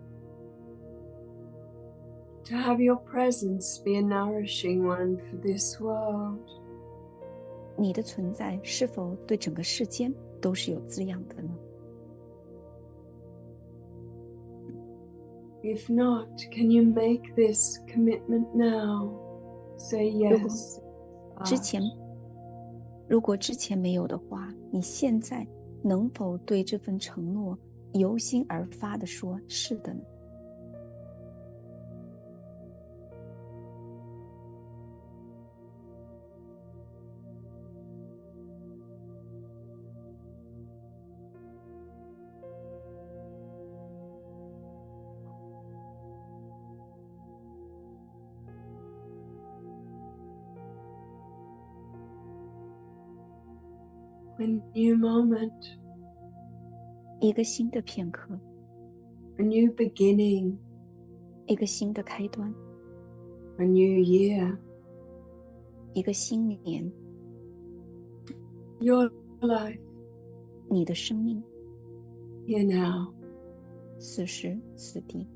To have your presence be a nourishing one for this world? 你的存在是否对整个世间都是有滋养的呢？ If not, can you make this commitment now? Say yes. 如果之前没有的话，你现在能否对这份承诺由心而发地说是的呢？ A new moment, 一个新的片刻， a new beginning, 一个新的开端， a new year. 一个新年， Your life, 你的生命， here now. 此时此地。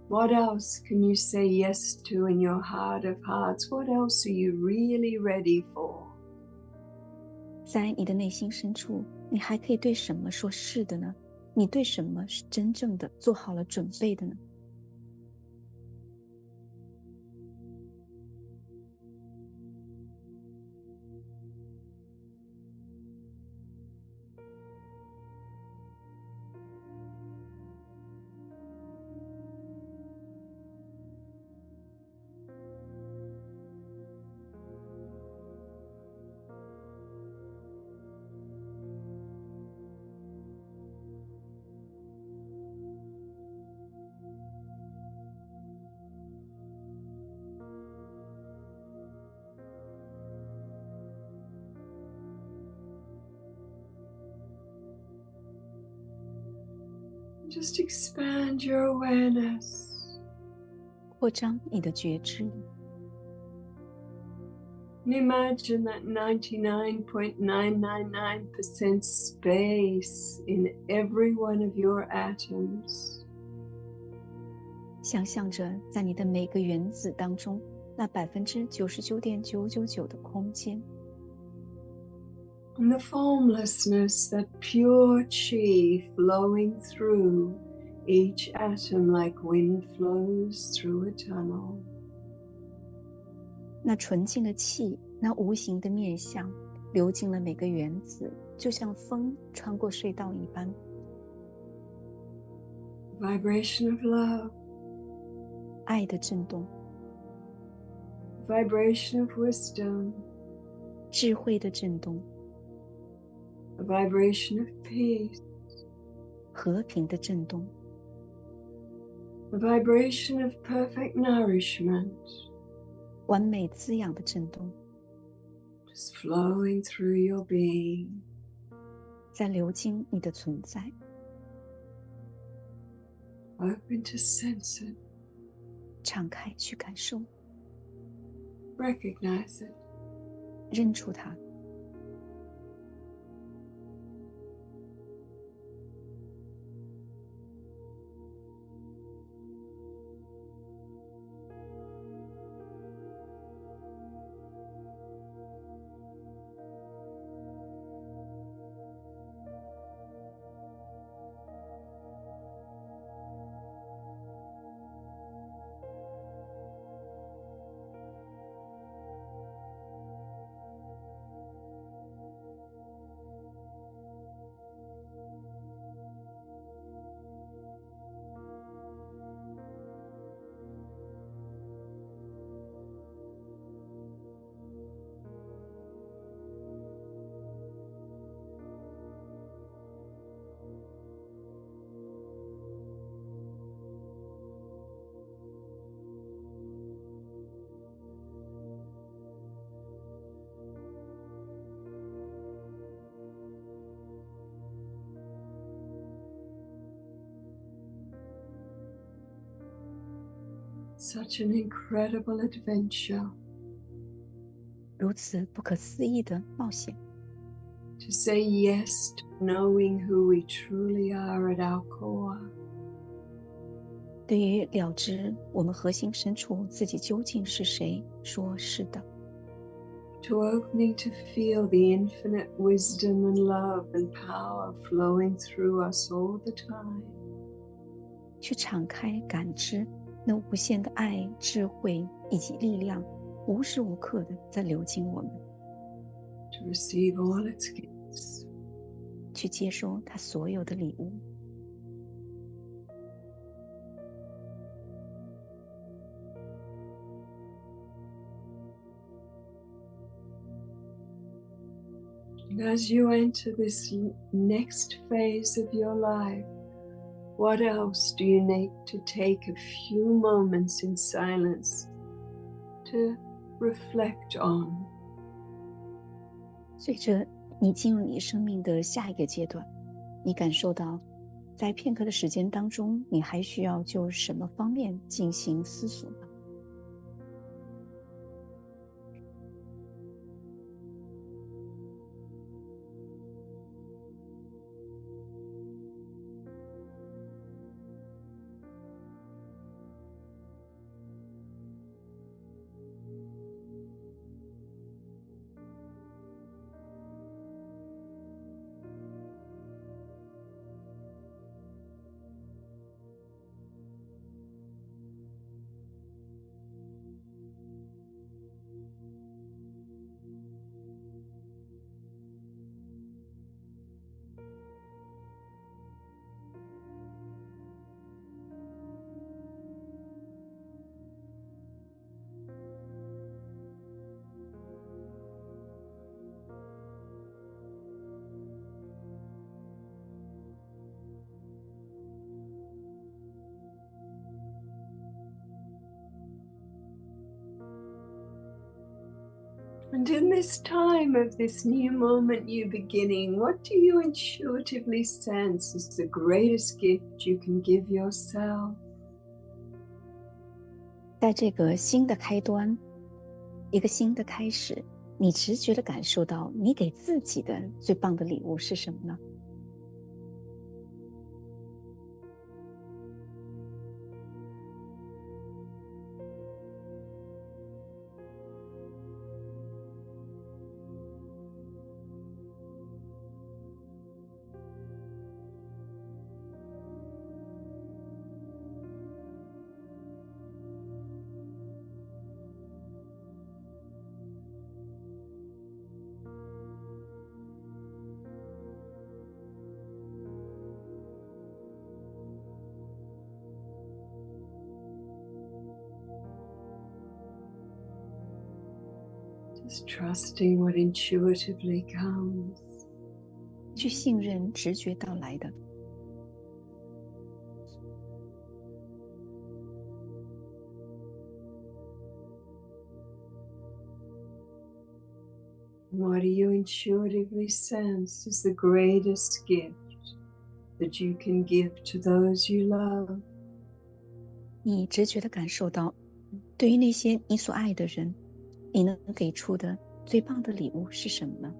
What else can you say yes to in your heart of hearts? What else are you really ready for? 在你的内心深处，你还可以对什么说是的呢？你对什么是真正的做好了准备的呢？Just expand your awareness. 扩张你的觉知， And imagine that 99.999% space in every one of your atoms. 想象着在你的每个原子当中，那99.999%的空间， And the formlessness, that pure chi flowing through each atom like wind flows through a tunnel. 那纯净的气，那无形的面相，流进了每个原子，就像风穿过隧道一般。 Vibration of love, 爱的震动， vibration of wisdom, 智慧的震动， a vibration of peace, 和平的震动， a vibration of perfect nourishment, 完美滋养的震动， just flowing through your being. 在流经你的存在。 Open to sense it, 敞开去感受， recognize it. 认出它。Such an incredible adventure 如此不可思议的冒险， to say yes to knowing who we truly are at our core. 对于了知我们核心深处自己究竟是谁，说是的。 To opening to feel the infinite wisdom and love and power flowing through us all the time. 去敞开感知那无限的爱、智慧以及力量，无时无刻的在流经我们， To receive all its gifts. 去接收它所有的礼物。 And as you enter this next phase of your life, what else do you need to take a few moments in silence to reflect on? 随着你进入你生命的下一个阶段，你感受到在片刻的时间当中，你还需要就什么方面进行思索呢？And in this time of this new moment, new beginning, what do you intuitively sense is the greatest gift you can give yourself? 在这个新的开端，一个新的开始，你直觉的感受到你给自己的最棒的礼物是什么呢？Just trusting what intuitively comes. 去信任直觉到来的。What do you intuitively sense is the greatest gift that you can give to those you love? 你直觉的感受到，对于那些你所爱的人，你能给出的最棒的礼物是什么呢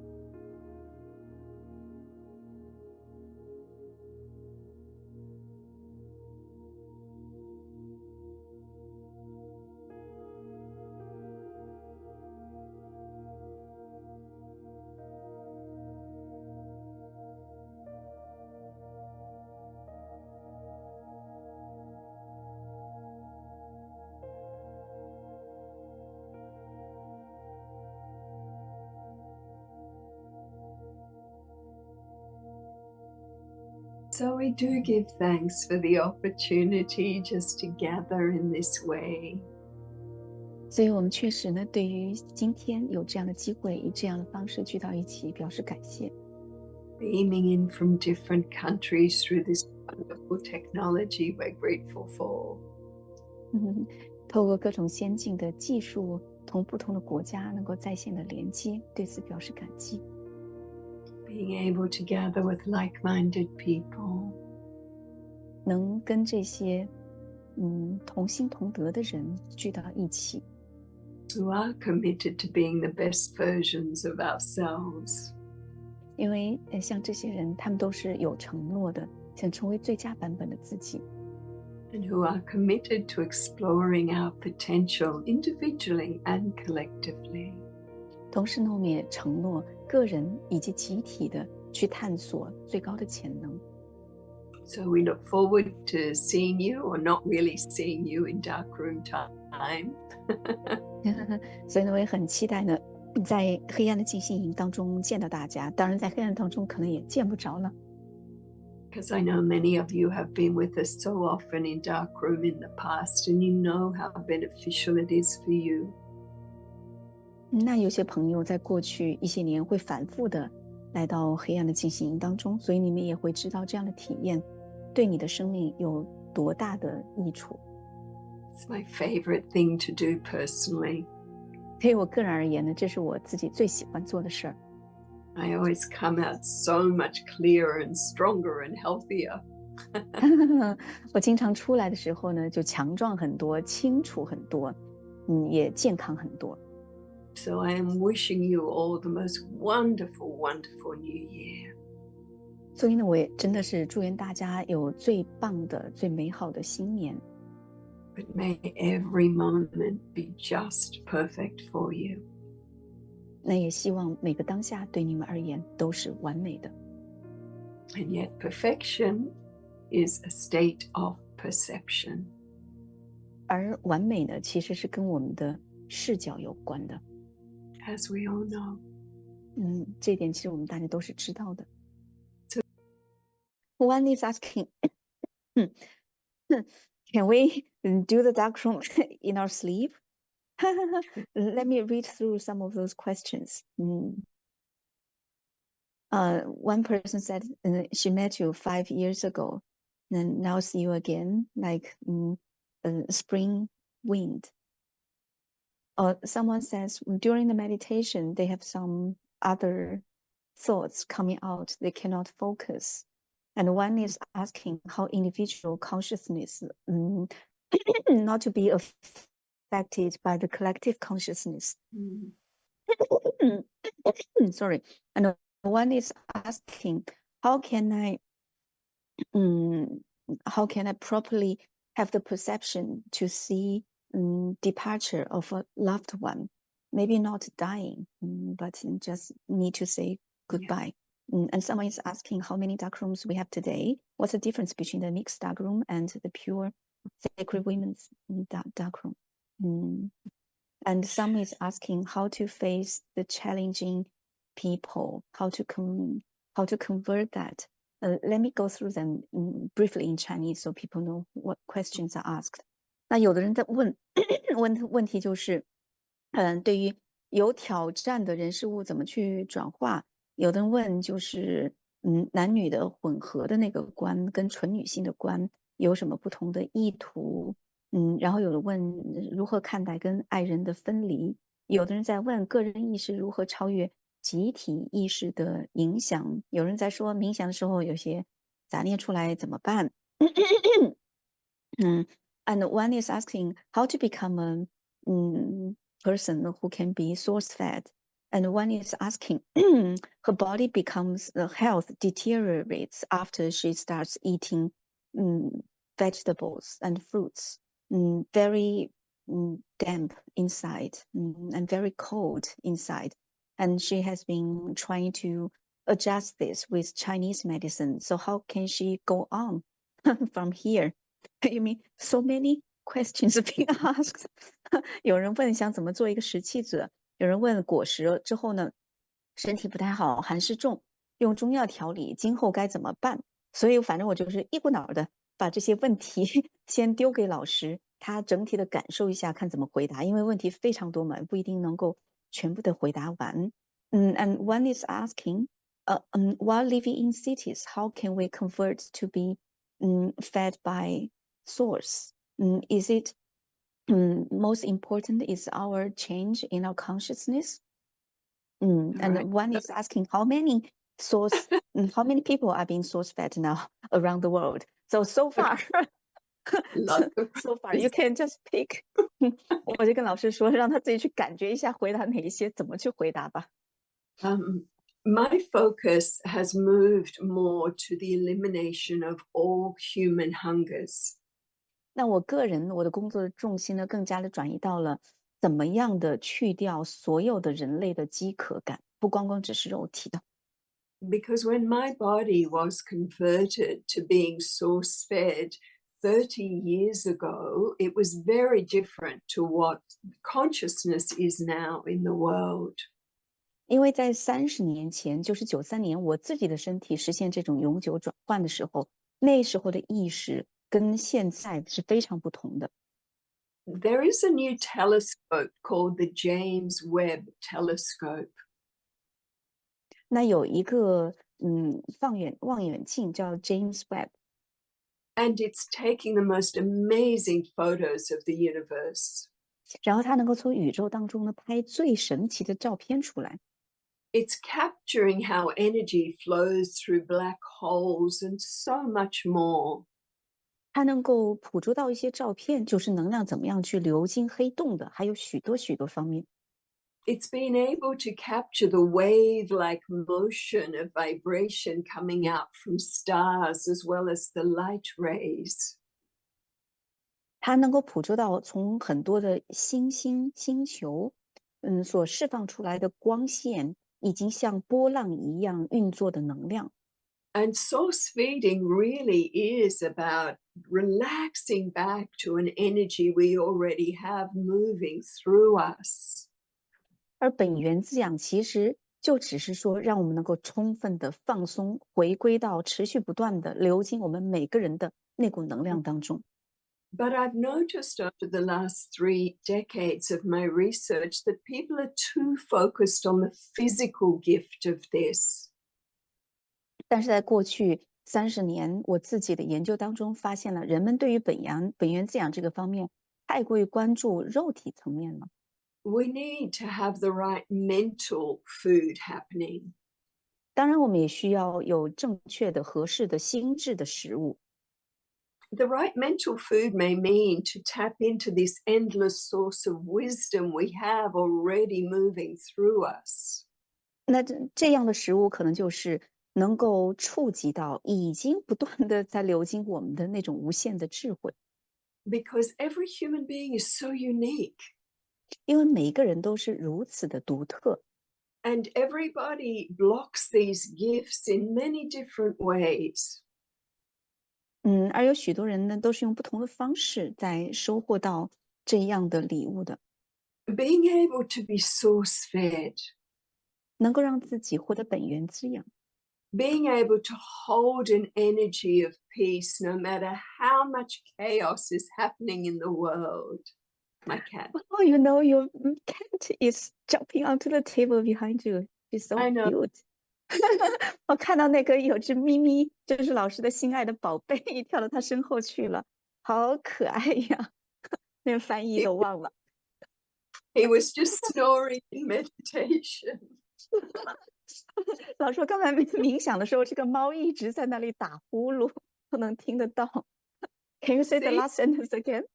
？So we do give thanks for the opportunity just to gather in this way. 所以我们确实呢，对于今天有这样的机会，以这样的方式聚到一起，表示感谢。Beaming in from different countries through this wonderful technology we're grateful for. 透过各种先进的技术，同不同的国家能够在线的连接，对此表示感激。Being able to gather with like-minded people. 能跟这些同心同德的人聚到一起， Who are committed to being the best versions of ourselves. 因为像这些人，他们都是有承诺的，想成为最佳版本的自己， And who are committed to exploring our potential individually and collectively. 同时呢，我们也承诺个人以及集体的去探索最高的潜能。So we look forward to seeing you, or not really seeing you, in darkroom time. 所以呢，我也很期待呢，在黑暗的静心营当中见到大家。当然，在黑暗当中可能也见不着了。Because I know many of you have been with us so often in darkroom in the past, and you know how beneficial it is for you. 那有些朋友在过去一些年会反复的来到黑暗的静心营当中，所以你们也会知道这样的体验对你的生命有多大的益处。It's my favorite thing to do personally. 对于我个人而言呢，这是我自己最喜欢做的事儿。I always come out so much clearer and stronger and healthier. 我经常出来的时候呢，就强壮很多，清楚很多，也健康很多。So I am wishing you all the most wonderful, wonderful new year. 所以呢，我也真的是祝愿大家有最棒的、最美好的新年。But may every moment be just perfect for you. 那也希望每个当下对你们而言都是完美的。And yet perfection is a state of perception. 而完美呢，其实是跟我们的视角有关的。As we all know. 这一点其实我们大家都是知道的。One is asking, can we do the darkroom in our sleep? Let me read through some of those questions. One person said she met you 5 years ago, and now see you again, like spring wind. Or someone says during the meditation, they have some other thoughts coming out, they cannot focus. And one is asking how individual consciousness not to be affected by the collective consciousness. Sorry. And one is asking how can I properly have the perception to see departure of a loved one, maybe not dying, but just need to say goodbye. And someone is asking how many darkrooms we have today. What's the difference between the mixed darkroom and the pure sacred women's darkroom? And some is asking how to face the challenging people, how to convert that. Let me go through them briefly in Chinese so people know what questions are asked. 那有的人在问题就是，对于有挑战的人事物怎么去转化？有的人问就是，男女的混合的那个观跟纯女性的观有什么不同的意图？然后有的问如何看待跟爱人的分离？有的人在问个人意识如何超越集体意识的影响？有人在说冥想的时候有些杂念出来怎么办？And one is asking how to become a person who can be source fed. And one is asking her body becomes the health deteriorates after she starts eating vegetables and fruits, very damp inside and very cold inside. And she has been trying to adjust this with Chinese medicine. So how can she go on from here? You mean so many questions being asked? 有人问想怎么做一个食气子，有人问果实之后呢，身体不太好，寒湿重，用中药调理，今后该怎么办？所以反正我就是一股脑的把这些问题先丢给老师，他整体的感受一下，看怎么回答，因为问题非常多嘛，不一定能够全部的回答完。And one is asking, while living in cities, how can we convert to be fed by source? Is it most important is our change in our consciousness? And one is asking how many how many people are being source fed now around the world? So far, so far you can just pick. 我就跟老师说，让他自己去感觉一下，回答哪一些，怎么去回答吧。My focus has moved more to the elimination of all human hungers. 那我个人我的工作的重心呢，更加的转移到了怎么样的去掉所有的人类的饥渴感，不光光只是肉体的。Because when my body was converted to being source fed 30 years ago, it was very different to what consciousness is now in the world. 因为在30年前，就是93年，我自己的身体实现这种永久转换的时候，那时候的意识跟现在是非常不同的。There is a new telescope called the James Webb Telescope. 那有一个望远镜叫 James Webb， and it's taking the most amazing photos of the universe. 然后它能够从宇宙当中呢拍最神奇的照片出来。It's capturing how energy flows through black holes and so much more. 它能够捕捉到一些照片，就是能量怎么样去流进黑洞的，还有许多许多方面。It's been able to capture the wave-like motion of vibration coming out from stars as well as the light rays. 它能够捕捉到从很多的星星、星球，所释放出来的光线，以及像波浪一样运作的能量。And source feeding really is about relaxing back to an energy we already have moving through us. 而本源滋养其实就只是说，让我们能够充分的放松，回归到持续不断的流经我们每个人的那股能量当中。But I've noticed over the last 3 decades of my research that people are too focused on the physical gift of this. 但是在过去30年，我自己的研究当中发现了，人们对于本源滋养这个方面太过于关注肉体层面了。We need to have the right mental food happening. 当然，我们也需要有正确的、合适的心智的食物。The right mental food may mean to tap into this endless source of wisdom we have already moving through us. 那这样的食物，可能就是能够触及到已经不断的在流经我们的那种无限的智慧。Because every human being is so unique. 因为每一个人都是如此的独特。And everybody blocks these gifts in many different ways. 而有许多人呢，都是用不同的方式在收获到这样的礼物的。Being able to be source fed, 能够让自己获得本源滋养， being able to hold an energy of peace no matter how much chaos is happening in the world. My cat. Oh, you know, your cat is jumping onto the table behind you. She's so I know. cute. 我看到那个有只咪咪，就是老师的心爱的宝贝，跳到他身后去了，好可爱呀！那个翻译都忘了。He was just snoring in meditation. 老师说刚才冥想的时候，这个猫一直在那里打呼噜，不能听得到。Can you say the See? last sentence again?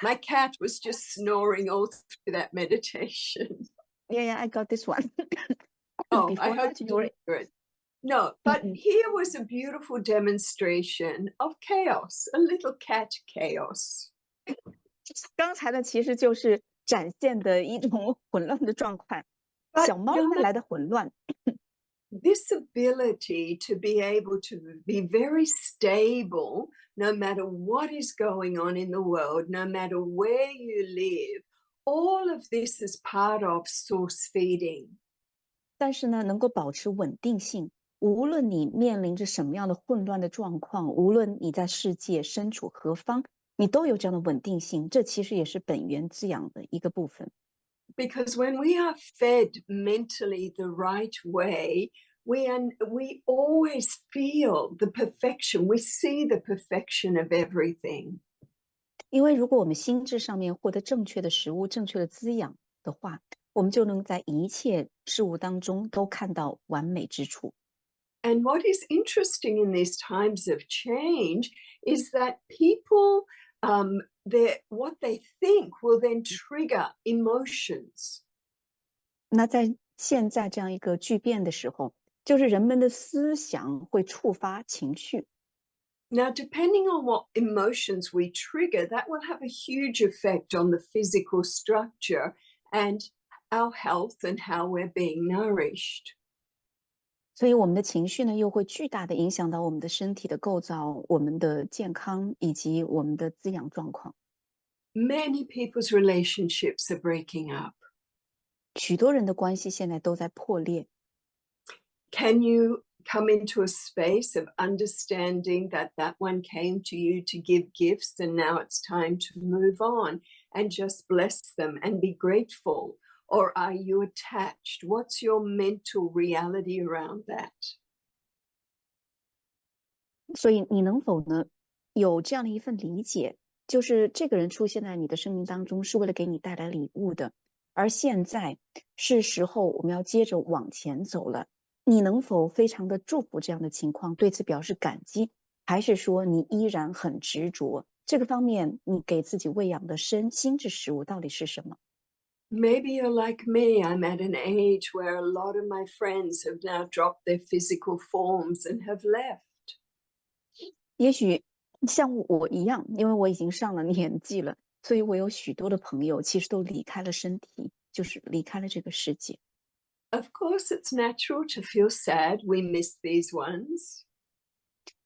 My cat was just snoring all through that meditation. Yeah, I got this one. Oh, I Before hope that, you you were. didn't hear it. No, but 嗯 here was a beautiful demonstration of chaos, a little cat chaos. 刚才的其实就是展现的一种混乱的状况， But 小猫 no 带来的混乱。this ability to be able to be very stable no matter what is going on in the world, no matter where you live, all of this is part of source feeding. 但是呢，能够保持稳定性，无论你面临着什么样的混乱的状况，无论你在世界身处何方，你都有这样的稳定性，这其实也是本源滋养的一个部分。Because when we are fed mentally the right way, we always feel the perfection. We see the perfection of everything. 因为如果我们心智上面获得正确的食物、正确的滋养的话，我们就能在一切事物当中都看到完美之处。And what is interesting in these times of change is that people, what they think will then trigger emotions. 那在现在这样一个巨变的时候，就是人们的思想会触发情绪。Now, depending on what emotions we trigger, that will have a huge effect on the physical structure and our health and how we're being nourished. 所以我们的情绪呢，又会巨大的影响到我们的身体的构造、我们的健康以及我们的滋养状况。Many people's relationships are breaking up. 许多人的关系现在都在破裂。Can you come into a space of understanding that that one came to you to give gifts and now it's time to move on and just bless them and be grateful? Or are you attached? What's your mental reality around that? 所以你能否呢，有这样的一份理解，就是这个人出现在你的生命当中，是为了给你带来礼物的。而现在是时候我们要接着往前走了。你能否非常的祝福这样的情况，对此表示感激，还是说你依然很执着？这个方面，你给自己喂养的心智食物到底是什么？Maybe you're like me. I'm at an age where a lot of my friends have now dropped their physical forms and have left. 也许像我一样，因为我已经上了年纪了，所以我有许多的朋友其实都离开了身体，就是离开了这个世界。Of course, it's natural to feel sad. We miss these ones.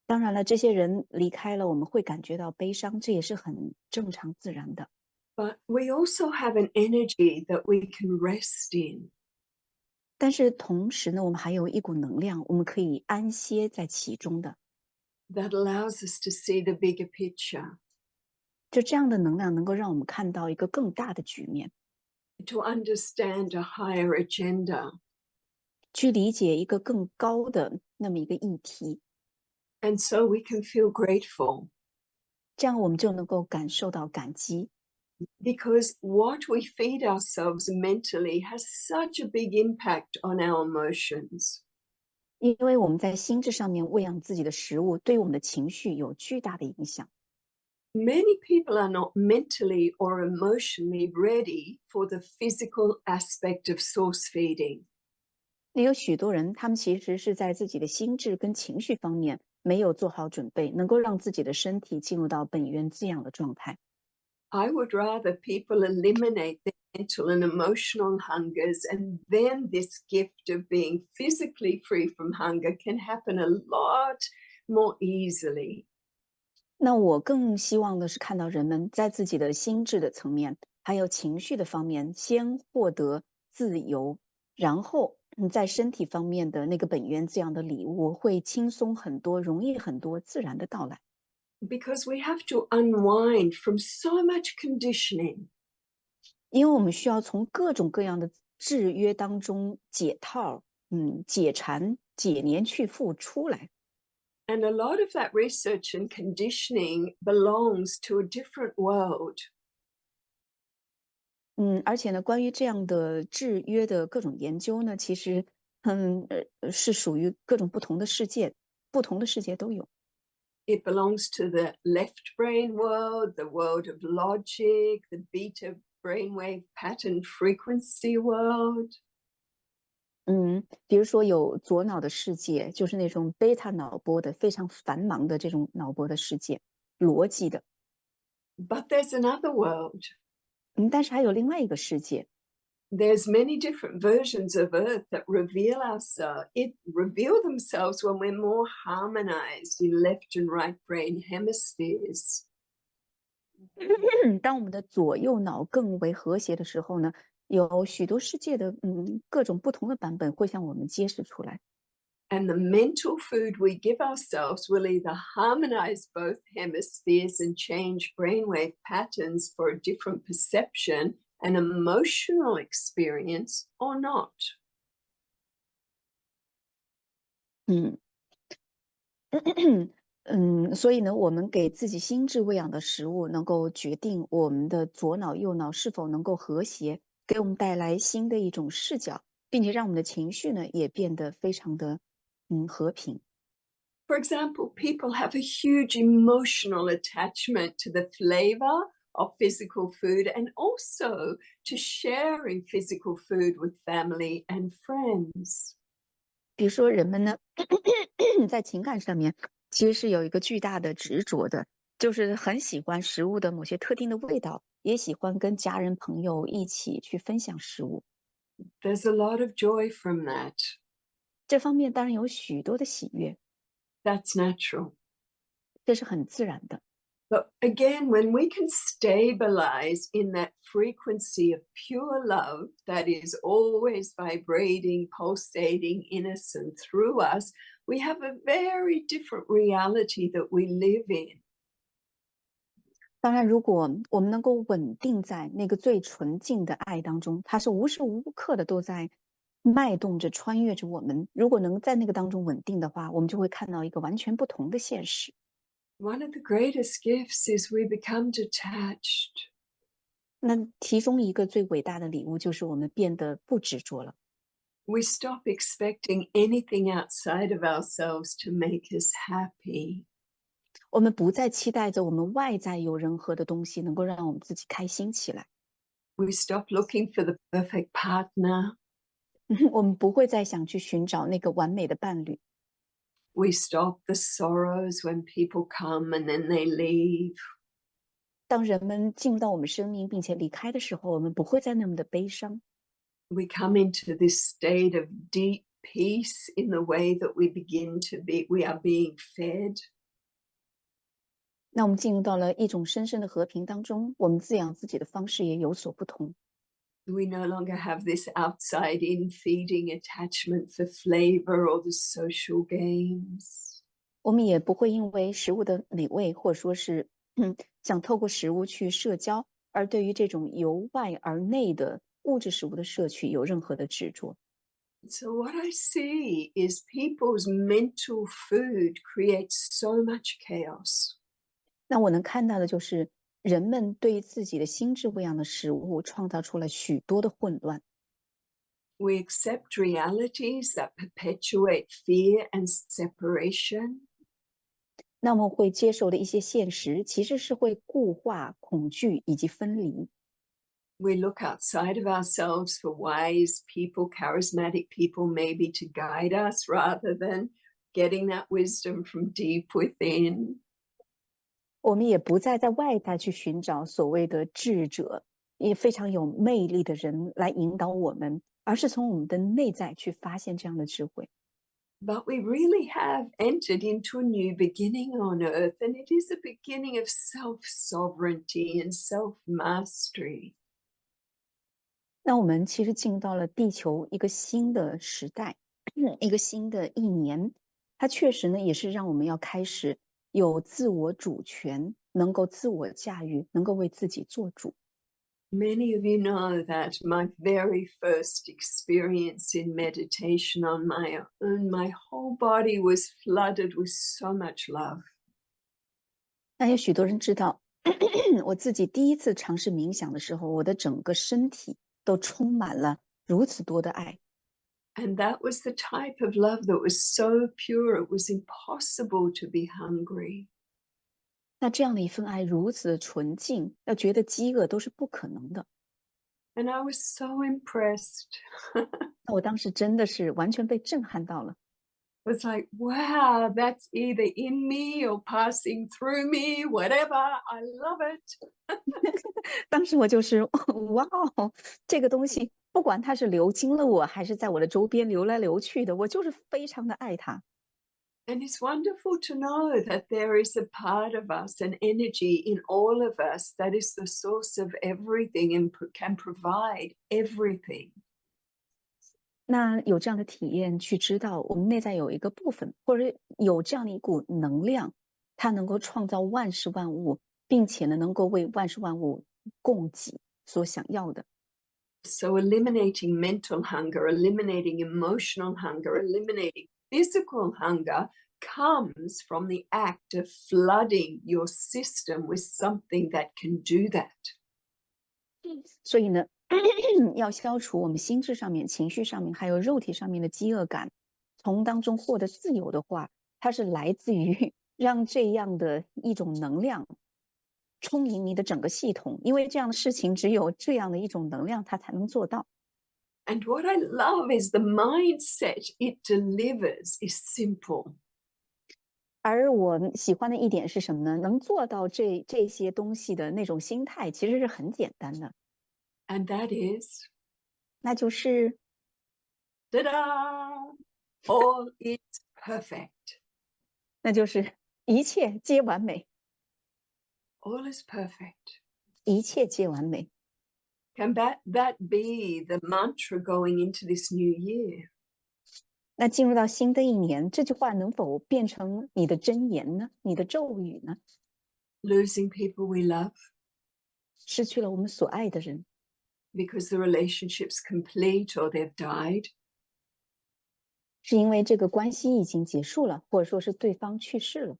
当然了，这些人离开了，我们会感觉到悲伤，这也是很正常自然的。But we also have an energy that we can rest in. 但是同时呢，我们还有一股能量，我们可以安歇在其中的。That allows us to see the bigger picture, 就这样的能量能够让我们看到一个更大的局面，to understand a higher agenda. 去理解一个更高的那么一个议题，And so we can feel grateful 这样我们就能够感受到感激。because what we feed ourselves mentally has such a big impact on our emotions. 因为我们在心智上面喂养自己的食物，对我们的情绪有巨大的影响。Many people are not mentally or emotionally ready for the physical aspect of source feeding. 那有许多人，他们其实是在自己的心智跟情绪方面没有做好准备，能够让自己的身体进入到本源滋养的状态。I would rather people eliminate their mental and emotional hungers, and then this gift of being physically free from hunger can happen a lot more easily. 那我更希望的是看到人们在自己的心智的层面，还有情绪的方面，先获得自由，然后在身体方面的那个本源滋养的礼物会轻松很多，容易很多，自然的到来。Because we have to unwind from so much conditioning. 因为我们需要从各种各样的制约当中解套，解缠、解黏去复出来。And a lot of that research and conditioning belongs to a different world. 而且呢，关于这样的制约的各种研究呢，其实，是属于各种不同的世界，不同的世界都有。It belongs to the left brain world, the world of logic, the beta brainwave pattern frequency world. 比如说有左脑的世界，就是那种贝塔脑波的非常繁忙的这种脑波的世界，逻辑的。But there's another world. 但是还有另外一个世界，There's many different versions of Earth that reveal themselves when we're more harmonized in left and right brain hemispheres. 当我们的左右脑更为和谐的时候呢，有许多世界的各种不同的版本会向我们揭示出来。And the mental food we give ourselves will either harmonize both hemispheres and change brainwave patterns for a different perception and emotional experience or not. 嗯所以呢，我们给自己心智喂养的食物，能够决定我们的左脑、右脑是否能够和谐，给我们带来新的一种视角，并且让我们的情绪呢也变得非常的和平。For example, people have a huge emotional attachment to the flavor of physical food and also to sharing physical food with family and friends. 比如说人们呢，在情感上面其实是有一个巨大的执着的，就是很喜欢食物的某些特定的味道，也喜欢跟家人朋友一起去分享食物。There's a lot of joy from that. 这方面当然有许多的喜悦，That's natural. 这是很自然的。But again, when we can stabilize in that frequency of pure love that is always vibrating, pulsating, innocent through us, we have a very different reality that we live in. 当然，如果我们能够稳定在那个最纯净的爱当中，它是无时无刻的都在脉动着、穿越着我们。如果能在那个当中稳定的话，我们就会看到一个完全不同的现实。One of the greatest gifts is we become detached. 那其中一个最伟大的礼物就是我们变得不执着了。We stop expecting anything outside of ourselves to make us happy. 我们不再期待着我们外在有任何的东西能够让我们自己开心起来。We stop looking for the perfect partner. 我们不会再想去寻找那个完美的伴侣。We stop the sorrows when people come and then they leave. 当人们进入到我们生命并且离开的时候，我们不会再那么的悲伤。We come into this state of deep peace in the way that we are being fed. 那我们进入到了一种深深的和平当中，我们滋养自己的方式也有所不同。We no longer have this outside in feeding attachment for flavor or the social games. 我们也不会因为食物的美味，或者说是想透过食物去社交，而对于这种由外而内的物质食物的摄取有任何的执着。So, what I see is people's mental food creates so much chaos. 那我能看到的就是人们对自己的心智喂养的食物创造出了许多的混乱。We accept realities that perpetuate fear and separation. 那么会接受的一些现实，其实是会固化恐惧以及分离。We look outside of ourselves for wise people, charismatic people, maybe to guide us rather than getting that wisdom from deep within. 我们也不再在外在去寻找所谓的智者，也非常有魅力的人来引导我们，而是从我们的内在去发现这样的智慧。But we really have entered into a new beginning on earth, and it is a beginning of self sovereignty and self mastery. 那我们其实进入到了地球一个新的时代，一个新的一年，它确实呢也是让我们要开始有自我主权，能够自我驾驭，能够为自己做主。Many of you know that my very first experience in meditation on my own, my whole body was flooded with so much love. 那有许多人知道，我自己第一次尝试冥想的时候，我的整个身体都充满了如此多的爱。And that was the type of love that was so pure, it was impossible to be hungry. 那这样的一份爱如此的纯净，要觉得饥饿都是不可能的。And I was so impressed. 那我当时真的是完全被震撼到了。It's like, wow, that's either in me or passing through me, whatever. I love it. 当时我就是哇哦，这个东西不管它是流经了我，还是在我的周边流来流去的，我就是非常的爱它。And it's wonderful to know that there is a part of us, an energy in all of us that is the source of everything and can provide everything. 那有这样的体验，去知道我们内在有一个部分，或者有这样的一股能量，它能够创造万事万物，并且呢，能够为万事万物供给所想要的。So, eliminating mental hunger, eliminating emotional hunger, eliminating physical hunger comes from the act of flooding your system with something that can do that. 所以呢，要消除我们心智上面、情绪上面，还有肉体上面的饥饿感，从当中获得自由的话，它是来自于让这样的一种能量充盈你的整个系统，因为这样的事情只有这样的一种能量，它才能做到。And what I love is the mindset it delivers is simple. 而我喜欢的一点是什么呢？能做到这些东西的那种心态，其实是很简单的，And that is, 那就是ta-da! All is perfect. 那就是一切皆完美，All is perfect. 一切皆完美。Can that be the mantra going into this new year? 那进入到新的一年，这句话能否变成你的箴言呢？你的咒语呢？ Losing people we love 失去了我们所爱的人， because the relationship's complete or they've died. 是因为这个关系已经结束了，或者说是对方去世了。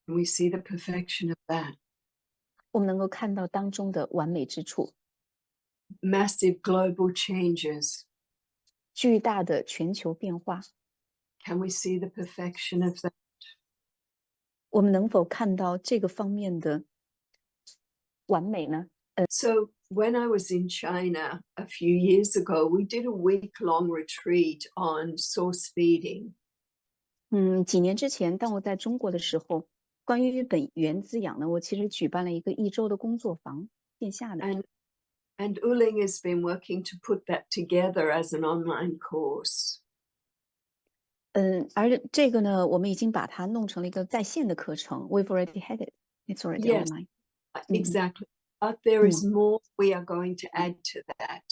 And we see the perfection of that. 我们能够看到当中的完美之处。massive global changes. 巨大的全球变化， Can we see the perfection of that? 我们能否看到这个方面的完美呢？ So when I was in China a few years ago, we did a week-long retreat on source feeding. 几年之前，当我在中国的时候，关于本源滋养呢，我其实举办了一个1周的工作坊，线下的。And Uling has been working to put that together as an online course. 而这个呢，我们已经把它弄成了一个在线的课程。We've already had it. It's already Yes, online. exactly. But there is more we are going to add to that.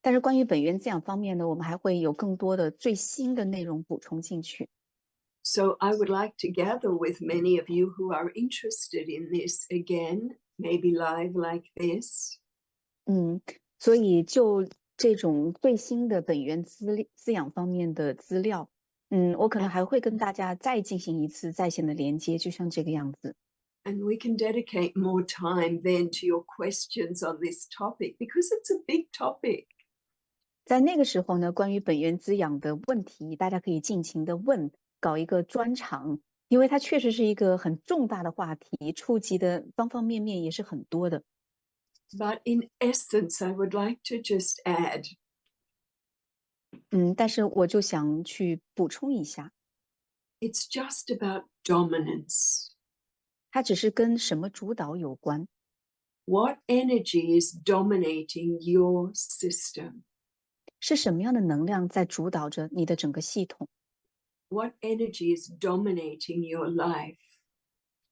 但是关于本源滋养方面呢，我们还会有更多的最新的内容补充进去。So I would like to gather with many of you who are interested in this again, maybe live like this. 所以就这种最新的本源滋养方面的资料，我可能还会跟大家再进行一次在线的连接，就像这个样子。And we can dedicate more time then to your questions on this topic because it's a big topic. 在那个时候呢，关于本源滋养的问题，大家可以尽情的问，搞一个专场，因为它确实是一个很重大的话题，触及的方方面面也是很多的。But in essence, I would like to just add 但是我就想去补充一下， it's just about dominance. 它只是跟什么主导有关， What energy is dominating your system? 是什么样的能量在主导着你的整个系统， What energy is dominating your life?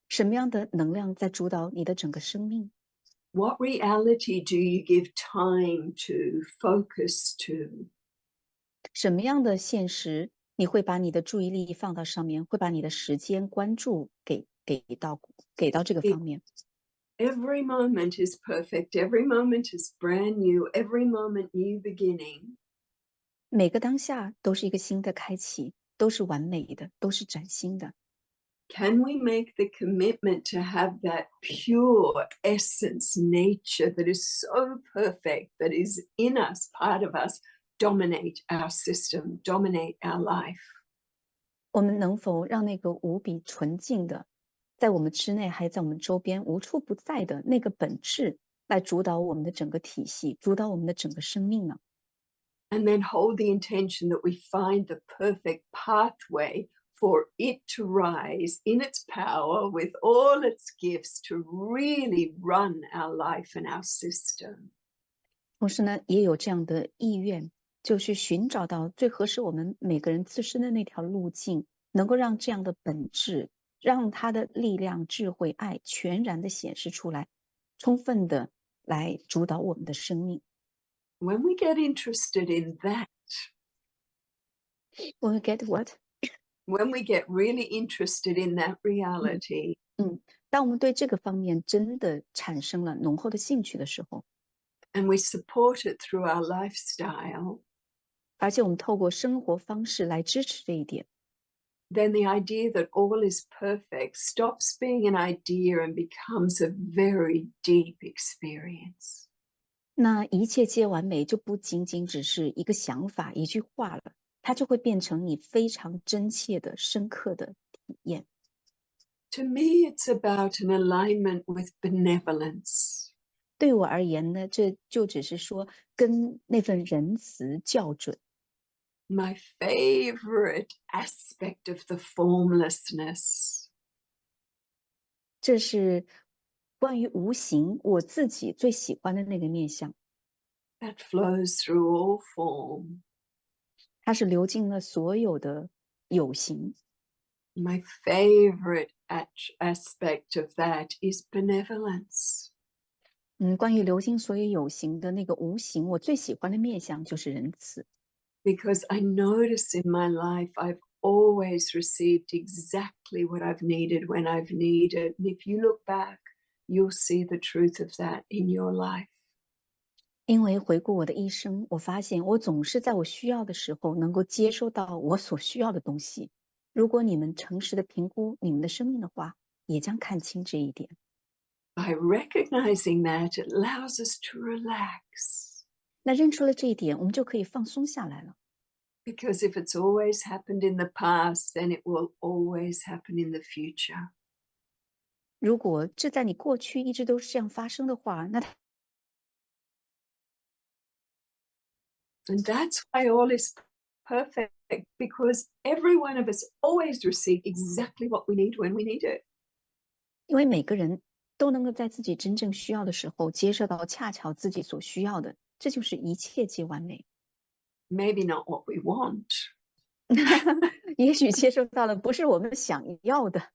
什么样的能量在主导你的整个生命， What reality do you give time to, focus to? 什么样的现实你会把你的注意力放到上面，会把你的时间关注给到这个方面。Every moment is perfect. Every moment is brand new. Every moment, new beginning. 每个当下都是一个新的开启，都是完美的，都是崭新的。Can we make the commitment to have that pure essence, nature that is so perfect, that is in us, part of us, dominate our system, dominate our life? 我们能否让那个无比纯净的，在我们之内，还在我们周边无处不在的那个本质，来主导我们的整个体系，主导我们的整个生命呢？ And then hold the intention that we find the perfect pathway for it to rise in its power with all its gifts to really run our life and our system. 同时呢，也有这样的意愿，就去寻找到最合适我们每个人自身的那条路径，能够让这样的本质，让它的力量、智慧、爱全然的显示出来，充分的来主导我们的生命。When we get interested in that, When we get what？when we get really interested in that reality, 当我们对这个方面真的产生了浓厚的兴趣的时候， and we support it through our lifestyle, 而且我们透过生活方式来支持这一点， then the idea that all is perfect stops being an idea and becomes a very deep experience. 那一切皆完美就不仅仅只是一个想法、一句话了，它就会变成你非常真切的、深刻的体验。To me, it's about an alignment with benevolence. 对我而言呢，这就只是说跟那份仁慈校准。My favorite aspect of the formlessness. 这是关于无形我自己最喜欢的那个面向， That flows through all form. 它是流进了所有的有形。My favorite aspect of that is benevolence. 关于流经所有有形的那个无形，我最喜欢的面向就是仁慈。Because I notice in my life I've always received exactly what I've needed when I've needed. And if you look back, you'll see the truth of that in your life. 因为回顾我的一生，我发现我总是在我需要的时候能够接收到我所需要的东西。如果你们诚实的评估你们的生命的话，也将看清这一点。By recognizing that, it allows us to relax. 那认出了这一点，我们就可以放松下来了。Because if it's always happened in the past, then it will always happen in the future. 如果这在你过去一直都是这样发生的话，那它 And that's why all is perfect, because every one of us always receive exactly what we need when we need it. 因为每个人都能够在自己真正需要的时候接受到恰巧自己所需要的，这就是一切皆完美。Maybe not what we want, 也许接受到的不是我们想要的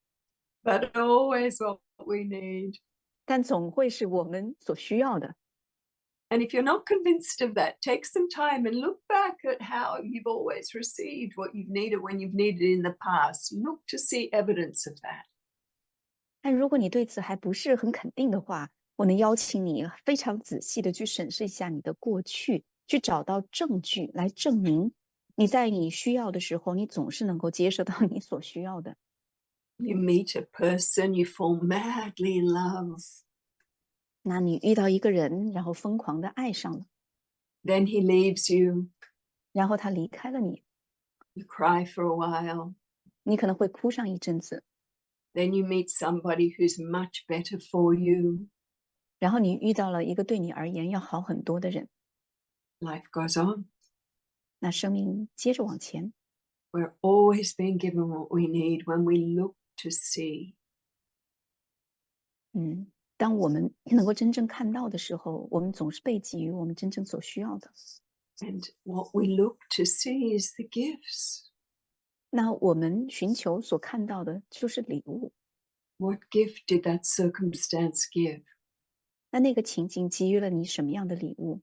，but always what we need. 但总会是我们所需要的。And if you're not convinced of that, take some time and look back at how you've always received what you've needed when you've needed in the past. Look to see evidence of that. 但如果你对此还不是很肯定的话，我能邀请你非常仔细的去审视一下你的过去，去找到证据来证明你在你需要的时候，你总是能够接受到你所需要的。You meet a person, you fall madly in love. 那你遇到一个人，然后疯狂的爱上了，Then he leaves you. 然后他离开了你，You cry for a while. 你可能会哭上一阵子， Then you meet somebody who's much better for you. 然后你遇到了一个对你而言要好很多的人， Life goes on. 那生命接着往前。We're always being given what we need when we look to see. 当我们能够真正看到的时候，我们总是被给予我们真正所需要的。And what we look to see is the gifts. 那我们寻求所看到的就是礼物。What gift did that circumstance give? 那个情景给予了你什么样的礼物？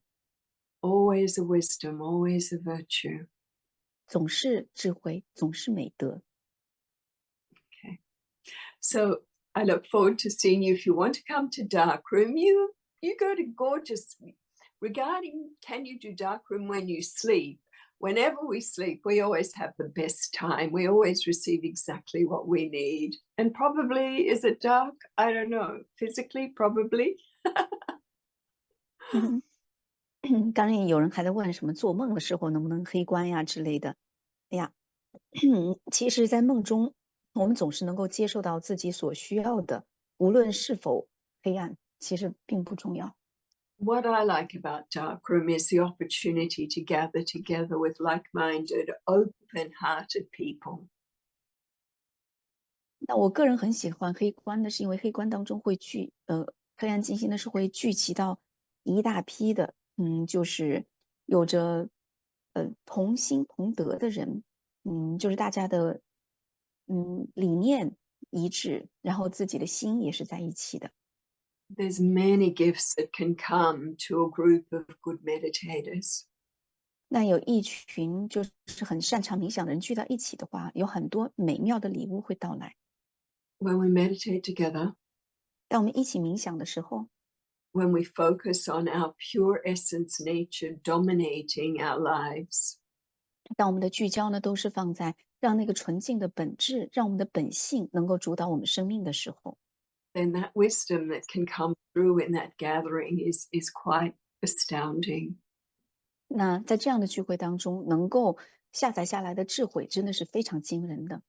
Always a wisdom, always a virtue. 总是智慧，总是美德。Okay. So I look forward to seeing you. If you want to come to Darkroom, you go to gorgeous. Regarding can you do Darkroom when you sleep? Whenever we sleep, we always have the best time. We always receive exactly what we need. And probably, is it dark? I don't know. Physically, probably. 刚才有人还在问什么做梦的时候能不能黑关呀之类的。哎呀，其实，在梦中，我们总是能够接受到自己所需要的，无论是否黑暗，其实并不重要。What I like about Darkroom is the opportunity to gather together with like-minded, open-hearted people. 那我个人很喜欢黑关的，是因为黑关当中会黑暗进行的是会聚集到一大批的，就是有着同心同德的人，就是大家的理念一致，然后自己的心也是在一起的。There's many gifts that can come to a group of good meditators. 那有一群就是很擅长冥想的人聚到一起的话，有很多美妙的礼物会到来。When we meditate together, 当我们一起冥想的时候， when we focus on our pure essence nature dominating our lives, 当我们的聚焦呢都是放在让那个纯净的本质，让我们的本性能够主导我们生命的时候， then that wisdom that can come through in that gathering is quite astounding. 那在这样的聚会当中，能够下载下来的智慧真的是非常惊人的。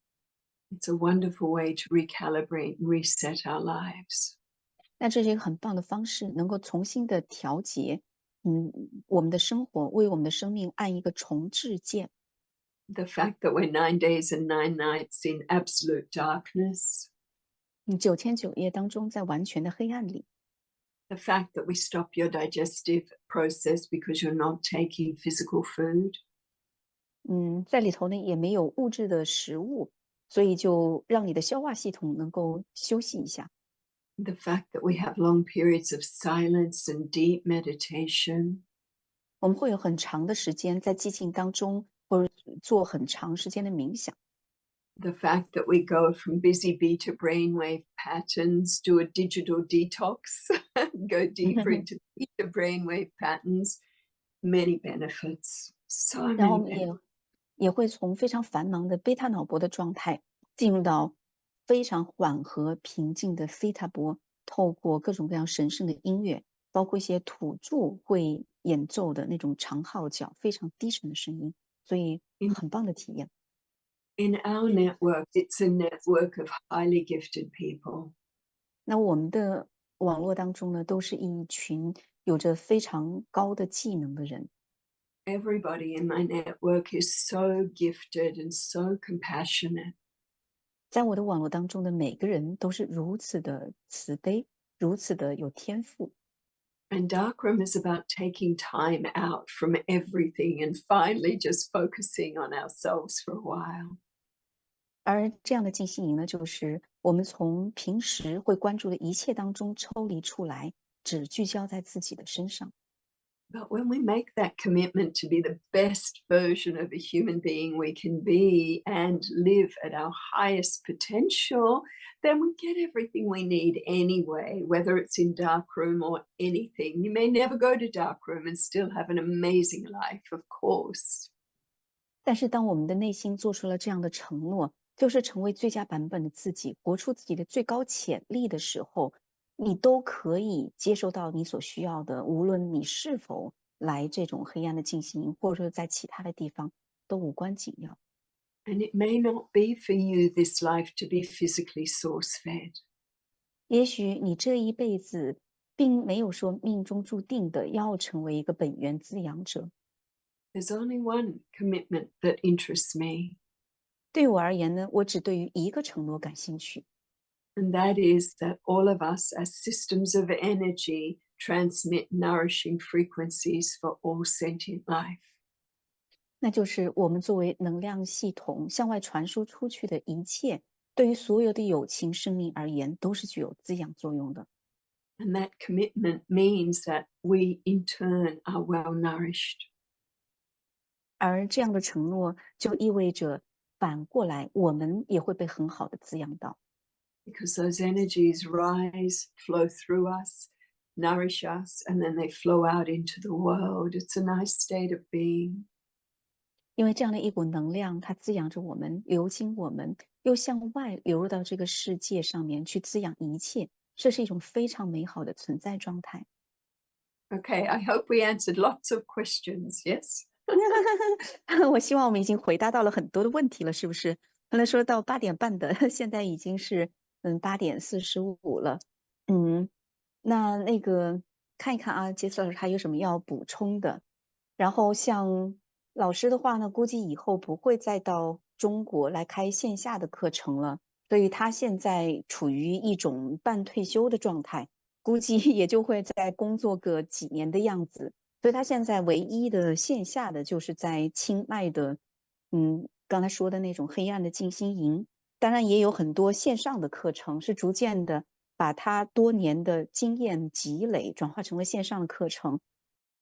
It's a wonderful way to recalibrate and reset our lives. 那这是一个很棒的方式，能够重新的调节，我们的生活，为我们的生命按一个重置键。The fact that we're 9 days and 9 nights in absolute darkness, 9天9夜当中，在完全的黑暗里， the fact that we stop your digestive process because you're not taking physical food, 在里头呢也没有物质的食物，所以就让你的消化系统能够休息一下。the fact that we have long periods of silence and deep meditation, 我们会有很长的时间在寂静当中，或者做很长时间的冥想。the fact that we go from busy beta brainwave patterns to a digital detox, go deeper into beta brainwave patterns, many benefits, so 然后 many 我们 benefits. 也会从非常繁忙的贝塔脑波的状态，进入到非常缓和平静的菲塔波，透过各种各样神圣的音乐，包括一些土著会演奏的那种长号角，非常低沉的声音，所以 In 很棒的体验。in our network, it's a network of highly gifted people. 那我们的网络当中呢，都是一群有着非常高的技能的人。Everybody in my network is so gifted and so compassionate. 在我的网络当中的每个人都是如此的慈悲，如此的有天赋。And Darkroom is about taking time out from everything and finally just focusing on ourselves for a while. 而这样的静心营呢，就是我们从平时会关注的一切当中抽离出来，只聚焦在自己的身上。But when we make that commitment to be the best version of a human being we can be and live at our highest potential, then we get everything we need anyway, whether it's in Darkroom or anything. You may never go to Darkroom and still have an amazing life, of course. 但是当我们的内心做出了这样的承诺，就是成为最佳版本的自己，活出自己的最高潜力的时候，你都可以接收到你所需要的，无论你是否来这种黑暗的静心营，或者说在其他的地方，都无关紧要。And it may not be for you this life to be physically source fed. 也许你这一辈子并没有说命中注定的要成为一个本源滋养者。There's only one commitment that interests me, 对我而言呢，我只对于一个承诺感兴趣，and that is that all of us as systems of energy transmit nourishing frequencies for all sentient life. 那就是我们作为能量系统向外传输出去的一切，对于所有的有情生命而言，都是具有滋养作用的。And that commitment means that we in turn are well nourished. 而这样的承诺就意味着，反过来我们也会被很好的滋养到。Because those energies rise, flow through us, nourish us, and then they flow out into the world. It's a nice state of being. 因为这样的一股能量，它滋养着我们，流经我们，又向外流入到这个世界上面去滋养一切，这是一种非常美好的存在状态。Okay, I hope we answered lots of questions. Yes? 我希望我们已经回答到了很多的问题了，是不是？刚才说到8点半的，现在已经是8点45了。嗯，那个看一看啊，杰斯老师还有什么要补充的？然后像老师的话呢，估计以后不会再到中国来开线下的课程了，所以他现在处于一种半退休的状态，估计也就会再工作个几年的样子。所以他现在唯一的线下的就是在清迈的，刚才说的那种黑暗的静心营，当然也有很多线上的课程，是逐渐的把他多年的经验积累转化成了线上的课程。